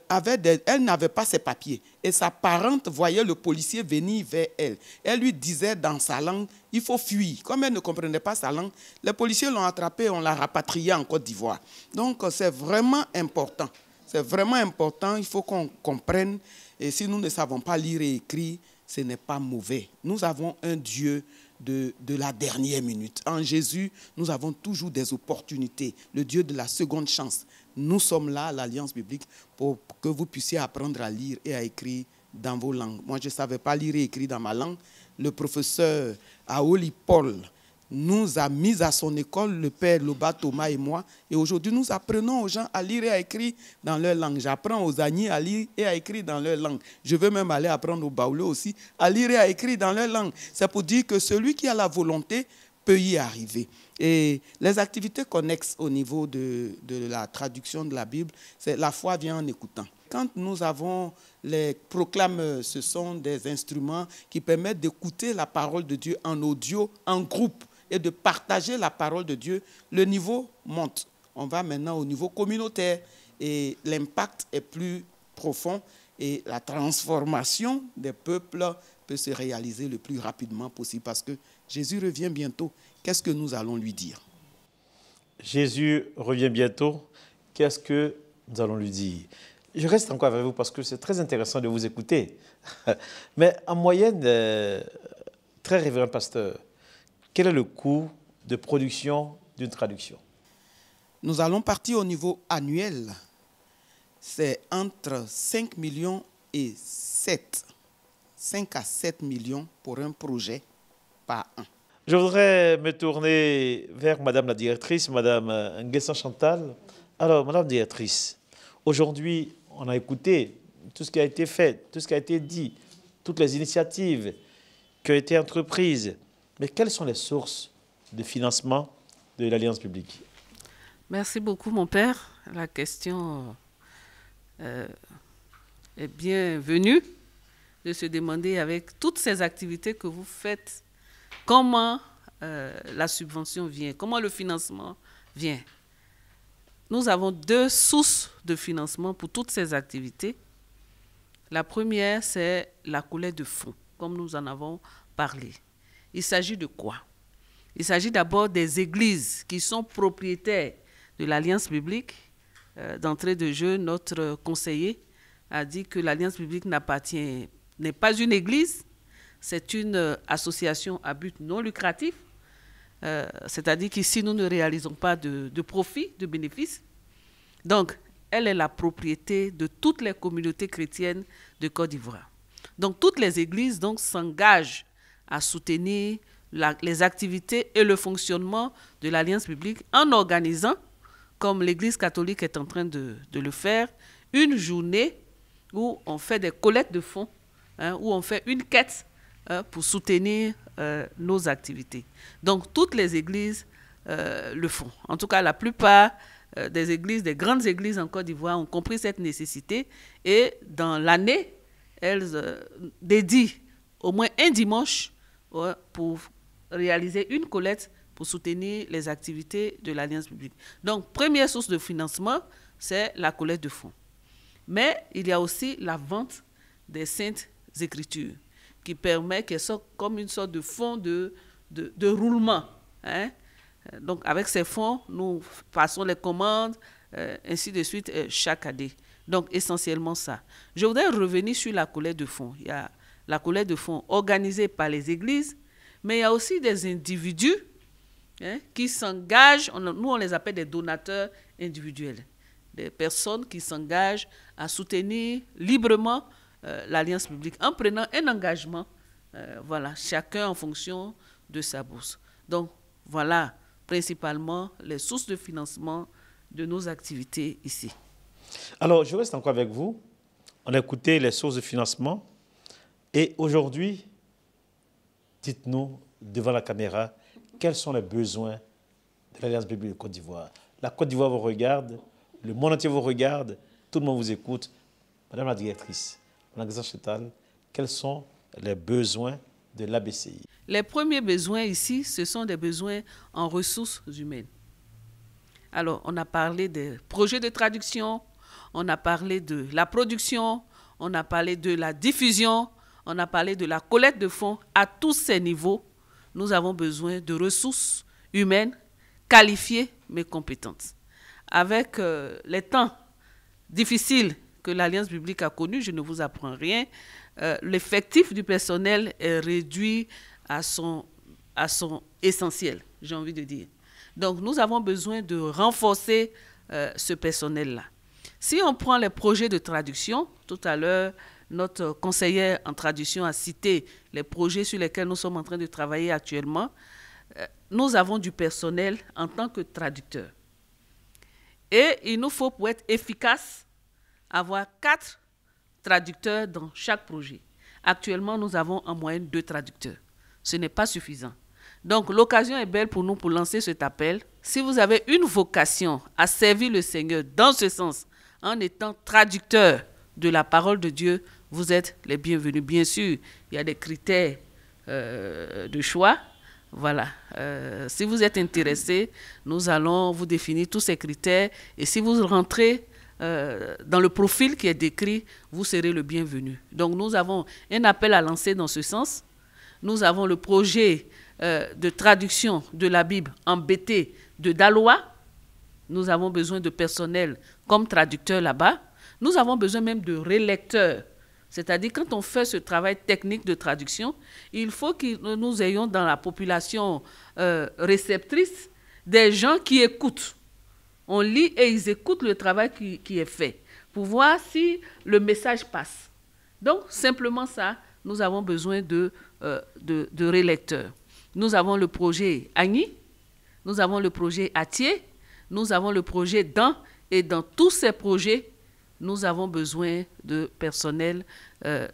n'avait pas ses papiers. Et sa parente voyait le policier venir vers elle. Elle lui disait dans sa langue, il faut fuir. Comme elle ne comprenait pas sa langue, les policiers l'ont attrapée et on l'a rapatriée en Côte d'Ivoire. Donc c'est vraiment important. C'est vraiment important. Il faut qu'on comprenne. Et si nous ne savons pas lire et écrire, ce n'est pas mauvais. Nous avons un Dieu de la dernière minute. En Jésus, nous avons toujours des opportunités. Le Dieu de la seconde chance. Nous sommes là à l'Alliance biblique pour que vous puissiez apprendre à lire et à écrire dans vos langues. Moi, je ne savais pas lire et écrire dans ma langue. Le professeur Aoli Paul nous a mis à son école, le père Loba Thomas et moi. Et aujourd'hui, nous apprenons aux gens à lire et à écrire dans leur langue. J'apprends aux Agnis à lire et à écrire dans leur langue. Je veux même aller apprendre aux Baoulés aussi à lire et à écrire dans leur langue. C'est pour dire que celui qui a la volonté peut y arriver. Et les activités connexes au niveau de la traduction de la Bible, c'est la foi vient en écoutant. Quand nous avons les proclames, ce sont des instruments qui permettent d'écouter la parole de Dieu en audio, en groupe. et de partager la parole de Dieu, le niveau monte. On va maintenant au niveau communautaire et l'impact est plus profond et la transformation des peuples peut se réaliser le plus rapidement possible parce que Jésus revient bientôt. Qu'est-ce que nous allons lui dire? Jésus revient bientôt. Qu'est-ce que nous allons lui dire? Je reste encore avec vous parce que c'est très intéressant de vous écouter. Mais en moyenne, très révérend pasteur, quel est le coût de production d'une traduction? Nous allons partir au niveau annuel. C'est entre 5 millions et 7. 5 à 7 millions pour un projet par an. Je voudrais me tourner vers Madame la directrice, Madame Nguessan Chantal. Alors, Madame la directrice, aujourd'hui, on a écouté tout ce qui a été fait, tout ce qui a été dit, toutes les initiatives qui ont été entreprises. Mais quelles sont les sources de financement de l'Alliance publique? Merci beaucoup, mon père. La question est bienvenue de se demander, avec toutes ces activités que vous faites, comment la subvention vient, comment le financement vient. Nous avons deux sources de financement pour toutes ces activités. La première, c'est la collecte de fonds, comme nous en avons parlé. Il s'agit de quoi? Il s'agit d'abord des églises qui sont propriétaires de l'Alliance publique. D'entrée de jeu, notre conseiller a dit que l'Alliance publique n'est pas une église, c'est une association à but non lucratif. C'est-à-dire qu'ici, nous ne réalisons pas de profit, de bénéfices. Donc, elle est la propriété de toutes les communautés chrétiennes de Côte d'Ivoire. Donc, toutes les églises s'engagent à soutenir les activités et le fonctionnement de l'Alliance publique en organisant, comme l'Église catholique est en train de le faire, une journée où on fait des collectes de fonds, où on fait une quête pour soutenir nos activités. Donc, toutes les églises le font. En tout cas, la plupart des églises, des grandes églises en Côte d'Ivoire ont compris cette nécessité et dans l'année, elles dédient au moins un dimanche pour réaliser une collecte pour soutenir les activités de l'Alliance publique. Donc, première source de financement, c'est la collecte de fonds. Mais il y a aussi la vente des Saintes Écritures, qui permet qu'elles soient comme une sorte de fonds de roulement. Donc, avec ces fonds, nous passons les commandes, ainsi de suite, chaque année. Donc, essentiellement ça. Je voudrais revenir sur la collecte de fonds. Il y a la collecte de fonds organisée par les églises, mais il y a aussi des individus qui s'engagent, nous on les appelle des donateurs individuels, des personnes qui s'engagent à soutenir librement l'Alliance publique en prenant un engagement, chacun en fonction de sa bourse. Donc, voilà principalement les sources de financement de nos activités ici. Alors, je reste encore avec vous. On a écouté les sources de financement. Et aujourd'hui, dites-nous, devant la caméra, quels sont les besoins de l'Alliance biblique de Côte d'Ivoire? La Côte d'Ivoire vous regarde, le monde entier vous regarde, tout le monde vous écoute. Madame la directrice, Madame Nguessan Chantal, quels sont les besoins de l'ABCI? Les premiers besoins ici, ce sont des besoins en ressources humaines. Alors, on a parlé des projets de traduction, on a parlé de la production, on a parlé de la diffusion, on a parlé de la collecte de fonds. À tous ces niveaux, nous avons besoin de ressources humaines qualifiées mais compétentes. Avec les temps difficiles que l'Alliance biblique a connus, je ne vous apprends rien, l'effectif du personnel est réduit à son essentiel, j'ai envie de dire. Donc, nous avons besoin de renforcer ce personnel-là. Si on prend les projets de traduction, tout à l'heure, notre conseillère en traduction a cité les projets sur lesquels nous sommes en train de travailler actuellement. Nous avons du personnel en tant que traducteur. Et il nous faut, pour être efficace, avoir 4 traducteurs dans chaque projet. Actuellement, nous avons en moyenne 2 traducteurs. Ce n'est pas suffisant. Donc, l'occasion est belle pour nous pour lancer cet appel. Si vous avez une vocation à servir le Seigneur dans ce sens, en étant traducteur de la parole de Dieu, vous êtes les bienvenus. Bien sûr, il y a des critères de choix. Voilà. Si vous êtes intéressé, nous allons vous définir tous ces critères. Et si vous rentrez dans le profil qui est décrit, vous serez le bienvenu. Donc, nous avons un appel à lancer dans ce sens. Nous avons le projet de traduction de la Bible en BT de Daloa. Nous avons besoin de personnel comme traducteur là-bas. Nous avons besoin même de relecteurs. C'est-à-dire, quand on fait ce travail technique de traduction, il faut que nous ayons dans la population réceptrice des gens qui écoutent. On lit et ils écoutent le travail qui est fait pour voir si le message passe. Donc, simplement ça, nous avons besoin de relecteurs. Nous avons le projet Agni, nous avons le projet Atier, nous avons le projet Dan, et dans tous ces projets, nous avons besoin de personnel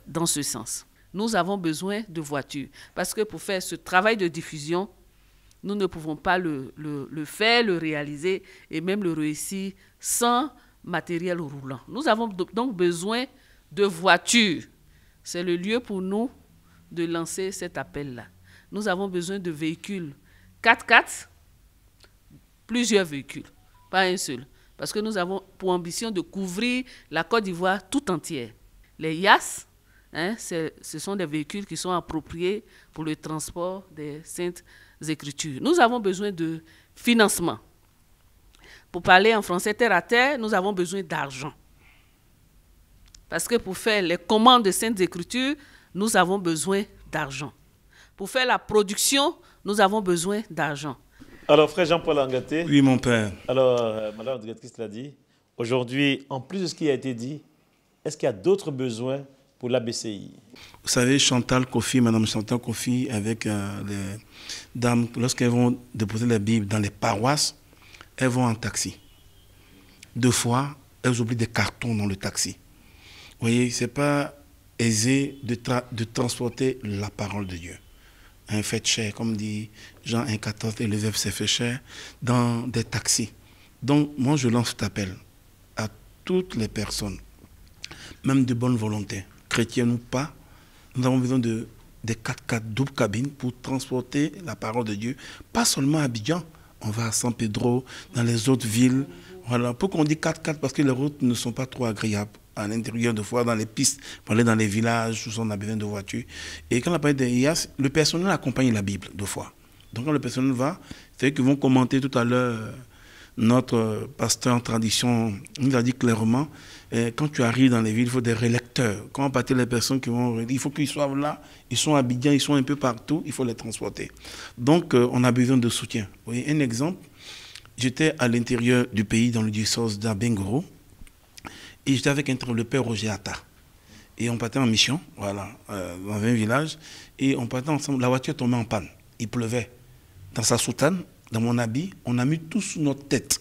dans ce sens. Nous avons besoin de voitures, parce que pour faire ce travail de diffusion, nous ne pouvons pas le faire, le réaliser et même le réussir sans matériel roulant. Nous avons donc besoin de voitures. C'est le lieu pour nous de lancer cet appel-là. Nous avons besoin de véhicules 4x4, plusieurs véhicules, pas un seul. Parce que nous avons pour ambition de couvrir la Côte d'Ivoire tout entière. Les YAS, ce sont des véhicules qui sont appropriés pour le transport des Saintes Écritures. Nous avons besoin de financement. Pour parler en français terre à terre, nous avons besoin d'argent. Parce que pour faire les commandes de Saintes Écritures, nous avons besoin d'argent. Pour faire la production, nous avons besoin d'argent. Alors, frère Jean-Paul Angaté. Oui, mon père. Alors, madame la directrice l'a dit. Aujourd'hui, en plus de ce qui a été dit, est-ce qu'il y a d'autres besoins pour l'ABCI? Vous savez, Chantal Kofi, madame Chantal Kofi, avec les dames, lorsqu'elles vont déposer la Bible dans les paroisses, elles vont en taxi. 2 fois, elles oublient des cartons dans le taxi. Vous voyez, ce n'est pas aisé de transporter la parole de Dieu. Un fait cher, comme dit Jean 1,14, et le verbe s'est fait cher, dans des taxis. Donc, moi, je lance cet appel à toutes les personnes, même de bonne volonté, chrétiennes ou pas. Nous avons besoin des 4x4 double cabines pour transporter la parole de Dieu, pas seulement à Abidjan. On va à San Pedro, dans les autres villes. Voilà. Pourquoi on dit 4x4? Parce que les routes ne sont pas trop agréables. À l'intérieur, de fois, dans les pistes, pour aller dans les villages, où on a besoin de voitures. Et quand on a parlé des IAS, le personnel accompagne la Bible, 2 fois. Donc quand le personnel va, c'est eux qui vont commenter tout à l'heure. Notre pasteur en tradition nous a dit clairement, quand tu arrives dans les villes, il faut des relecteurs. Quand on partit les personnes qui vont, il faut qu'ils soient là, ils sont à Abidjan, ils sont un peu partout, il faut les transporter. Donc on a besoin de soutien. Vous voyez, un exemple, j'étais à l'intérieur du pays, dans le diocèse d'Abengoro, et j'étais avec le père Roger Atta. Et on partait en mission, voilà, dans un village, et on partait ensemble, la voiture tombait en panne, il pleuvait. Dans sa soutane, dans mon habit, on a mis tout sous notre tête.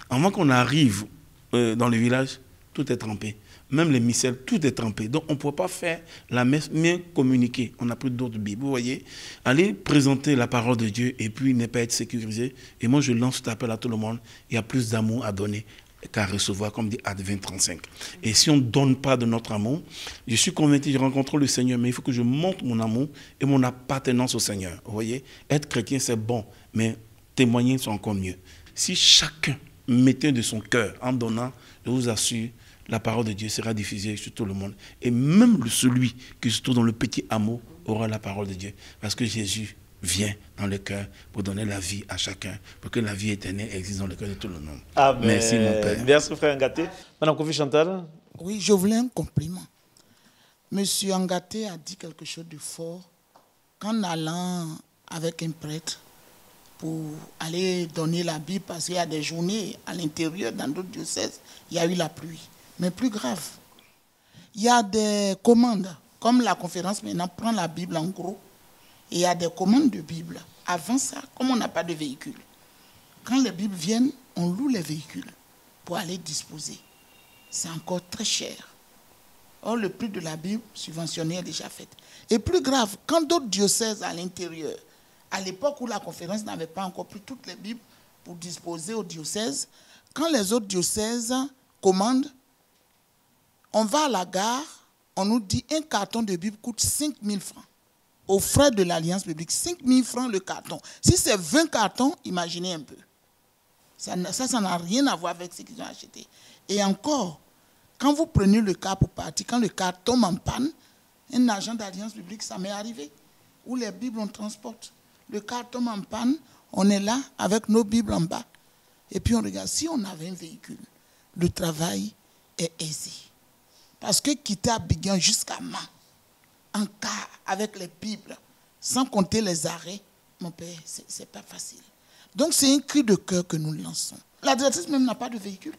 Avant qu'on arrive dans le village, tout est trempé. Même les missels, tout est trempé. Donc on ne peut pas faire la messe, mais communiquer. On n'a plus d'autres Bibles. Vous voyez, aller présenter la parole de Dieu et puis ne pas être sécurisé. Et moi, je lance cet appel à tout le monde. Il y a plus d'amour à donner qu'à recevoir, comme dit Acte 20:35. Et si on ne donne pas de notre amour, je suis convaincu, je rencontre le Seigneur, mais il faut que je montre mon amour et mon appartenance au Seigneur. Vous voyez, être chrétien, c'est bon, mais témoigner, c'est encore mieux. Si chacun mettait de son cœur en donnant, je vous assure, la parole de Dieu sera diffusée sur tout le monde. Et même celui qui se trouve dans le petit hameau aura la parole de Dieu. Parce que Jésus vient dans le cœur pour donner la vie à chacun, pour que la vie éternelle existe dans le cœur de tout le monde. Amen. Merci, mon Père. Merci, frère Angaté. Madame Kofi Chantal. Oui, je voulais un compliment. Monsieur Angaté a dit quelque chose de fort qu'en allant avec un prêtre pour aller donner la Bible, parce qu'il y a des journées à l'intérieur, dans d'autres diocèses, il y a eu la pluie. Mais plus grave, il y a des commandes, comme la conférence maintenant prend la Bible en gros, et il y a des commandes de Bible. Avant ça, comme on n'a pas de véhicule, quand les Bibles viennent, on loue les véhicules pour aller disposer. C'est encore très cher. Or, le prix de la Bible subventionnée est déjà fait. Et plus grave, quand d'autres diocèses à l'intérieur, à l'époque où la conférence n'avait pas encore pris toutes les Bibles pour disposer aux diocèses, quand les autres diocèses commandent, on va à la gare, on nous dit un carton de Bible coûte 5 000 francs. aux frais de l'Alliance publique, 5 000 francs le carton. Si c'est 20 cartons, imaginez un peu. Ça n'a rien à voir avec ce qu'ils ont acheté. Et encore, quand vous prenez le car pour partir, quand le car tombe en panne, un agent d'Alliance publique, ça m'est arrivé, où les Bibles on transporte. Le car tombe en panne, on est là avec nos Bibles en bas. Et puis on regarde, si on avait un véhicule, le travail est aisé. Parce que quitter Abidjan jusqu'à Mans, en car, avec les Bibles, sans compter les arrêts, mon père, ce n'est pas facile. Donc c'est un cri de cœur que nous lançons. La directrice même n'a pas de véhicule.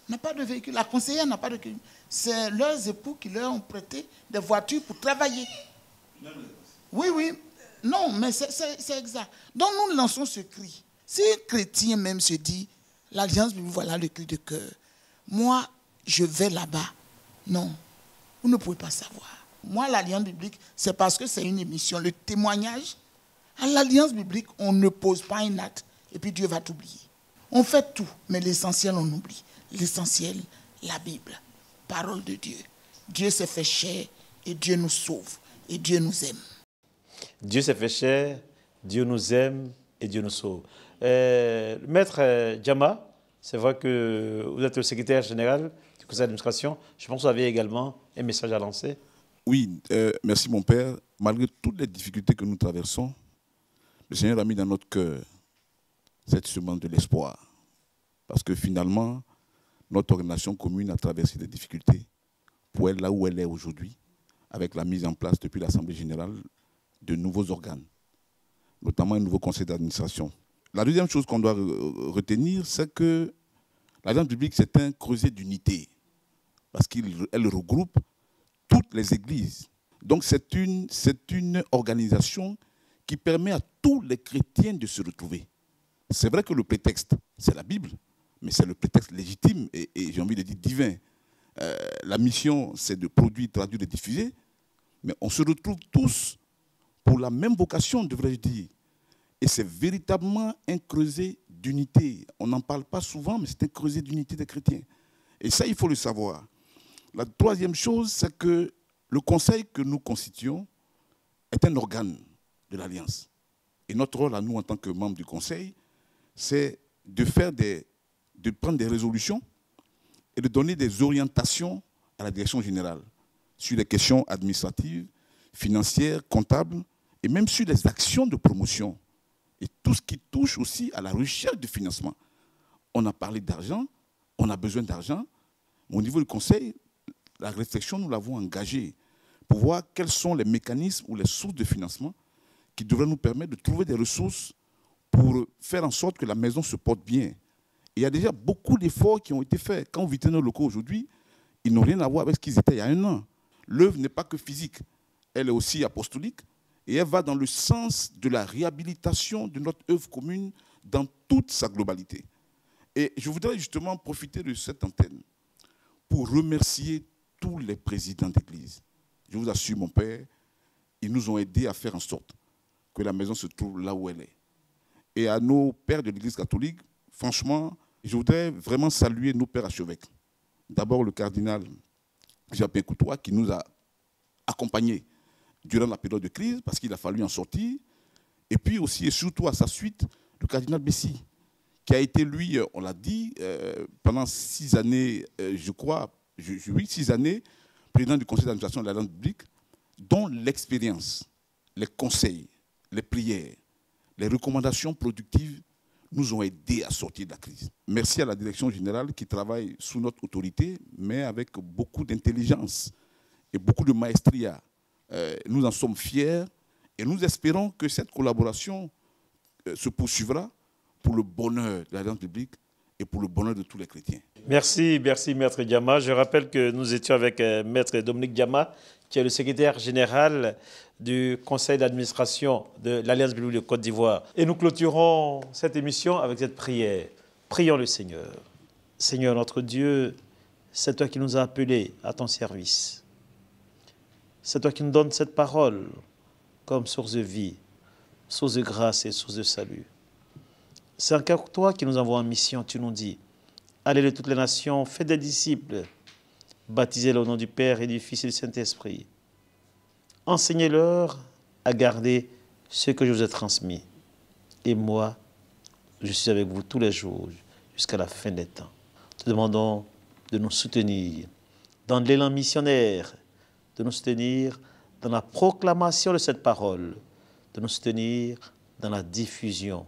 N'a pas de véhicule. La conseillère n'a pas de véhicule. C'est leurs époux qui leur ont prêté des voitures pour travailler. Oui, oui. Non, mais c'est exact. Donc nous lançons ce cri. Si un chrétien même se dit, l'Alliance biblique, voilà le cri de cœur. Moi, je vais là-bas. Non, vous ne pouvez pas savoir. Moi, l'Alliance biblique, c'est parce que c'est une émission. Le témoignage, à l'Alliance biblique, on ne pose pas un acte et puis Dieu va t'oublier. On fait tout, mais l'essentiel, on oublie. L'essentiel, la Bible, parole de Dieu. Dieu s'est fait chair et Dieu nous sauve et Dieu nous aime. Dieu s'est fait chair, Dieu nous aime et Dieu nous sauve. Maître Diama, c'est vrai que vous êtes le secrétaire général du conseil d'administration. Je pense que vous avez également un message à lancer. Oui, merci mon père. Malgré toutes les difficultés que nous traversons, le Seigneur a mis dans notre cœur cette semence de l'espoir. Parce que finalement, notre organisation commune a traversé des difficultés pour être là où elle est aujourd'hui, avec la mise en place depuis l'Assemblée générale de nouveaux organes, notamment un nouveau conseil d'administration. La deuxième chose qu'on doit retenir, c'est que l'Alliance biblique, c'est un creuset d'unité, parce qu'elle regroupe toutes les églises. Donc c'est une organisation qui permet à tous les chrétiens de se retrouver. C'est vrai que le prétexte, c'est la Bible, mais c'est le prétexte légitime et j'ai envie de dire divin. La mission, c'est de produire, traduire et diffuser, mais on se retrouve tous pour la même vocation, devrais-je dire. Et c'est véritablement un creuset d'unité. On n'en parle pas souvent, mais c'est un creuset d'unité des chrétiens. Et ça, il faut le savoir. La troisième chose, c'est que le conseil que nous constituons est un organe de l'Alliance. Et notre rôle à nous, en tant que membres du conseil, c'est de prendre des résolutions et de donner des orientations à la direction générale sur les questions administratives, financières, comptables, et même sur les actions de promotion et tout ce qui touche aussi à la recherche de financement. On a parlé d'argent, on a besoin d'argent. Au niveau du conseil, la réflexion, nous l'avons engagée pour voir quels sont les mécanismes ou les sources de financement qui devraient nous permettre de trouver des ressources pour faire en sorte que la maison se porte bien. Et il y a déjà beaucoup d'efforts qui ont été faits. Quand vous visitez nos locaux aujourd'hui, ils n'ont rien à voir avec ce qu'ils étaient il y a un an. L'œuvre n'est pas que physique, elle est aussi apostolique et elle va dans le sens de la réhabilitation de notre œuvre commune dans toute sa globalité. Et je voudrais justement profiter de cette antenne pour remercier tous les présidents d'église. Je vous assure, mon père, ils nous ont aidés à faire en sorte que la maison se trouve là où elle est. Et à nos pères de l'église catholique, franchement, je voudrais vraiment saluer nos pères archevêques. D'abord le cardinal Japin Coutois qui nous a accompagnés durant la période de crise parce qu'il a fallu en sortir. Et puis aussi et surtout à sa suite, le cardinal Bessi, qui a été, lui, on l'a dit, pendant 6 années, je crois, 6 années, président du conseil d'administration de l'Alliance biblique, dont l'expérience, les conseils, les prières, les recommandations productives nous ont aidés à sortir de la crise. Merci à la direction générale qui travaille sous notre autorité, mais avec beaucoup d'intelligence et beaucoup de maestria. Nous en sommes fiers et nous espérons que cette collaboration se poursuivra pour le bonheur de l'Alliance biblique et pour le bonheur de tous les chrétiens. Merci, Maître Diama. Je rappelle que nous étions avec Maître Dominique Diama, qui est le secrétaire général du conseil d'administration de l'Alliance biblique de Côte d'Ivoire. Et nous clôturons cette émission avec cette prière. Prions le Seigneur. Seigneur notre Dieu, c'est toi qui nous as appelés à ton service. C'est toi qui nous donnes cette parole comme source de vie, source de grâce et source de salut. C'est encore toi qui nous envoies en mission, tu nous dis. Allez de toutes les nations, faites des disciples, baptisez-les au nom du Père et du Fils et du Saint-Esprit. Enseignez-leur à garder ce que je vous ai transmis. Et moi, je suis avec vous tous les jours jusqu'à la fin des temps. Nous te demandons de nous soutenir dans l'élan missionnaire, de nous soutenir dans la proclamation de cette parole, de nous soutenir dans la diffusion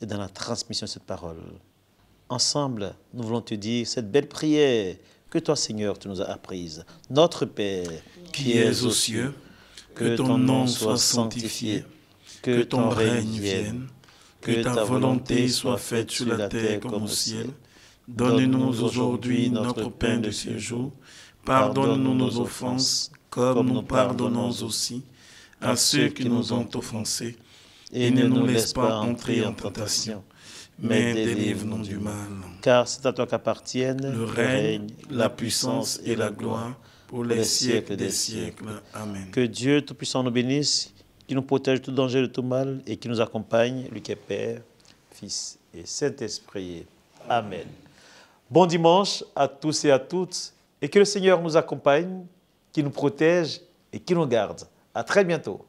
et dans la transmission de cette parole. Ensemble, nous voulons te dire cette belle prière que toi, Seigneur, tu nous as apprise. Notre Père, qui es aux cieux, que ton nom soit sanctifié, que ton règne vienne, que ta volonté soit faite sur la terre comme au ciel. Donne-nous aujourd'hui notre pain de ce jour. Pardonne-nous nos offenses, comme nous pardonnons aussi à ceux qui nous ont offensés. Et ne nous laisse pas entrer en tentation, mais délivre-nous du mal. Car c'est à toi qu'appartiennent le règne, la puissance et la gloire pour les siècles des siècles. Amen. Que Dieu Tout-Puissant nous bénisse, qui nous protège de tout danger, de tout mal, et qui nous accompagne, lui qui est Père, Fils et Saint-Esprit. Amen. Bon dimanche à tous et à toutes, et que le Seigneur nous accompagne, qui nous protège et qui nous garde. À très bientôt.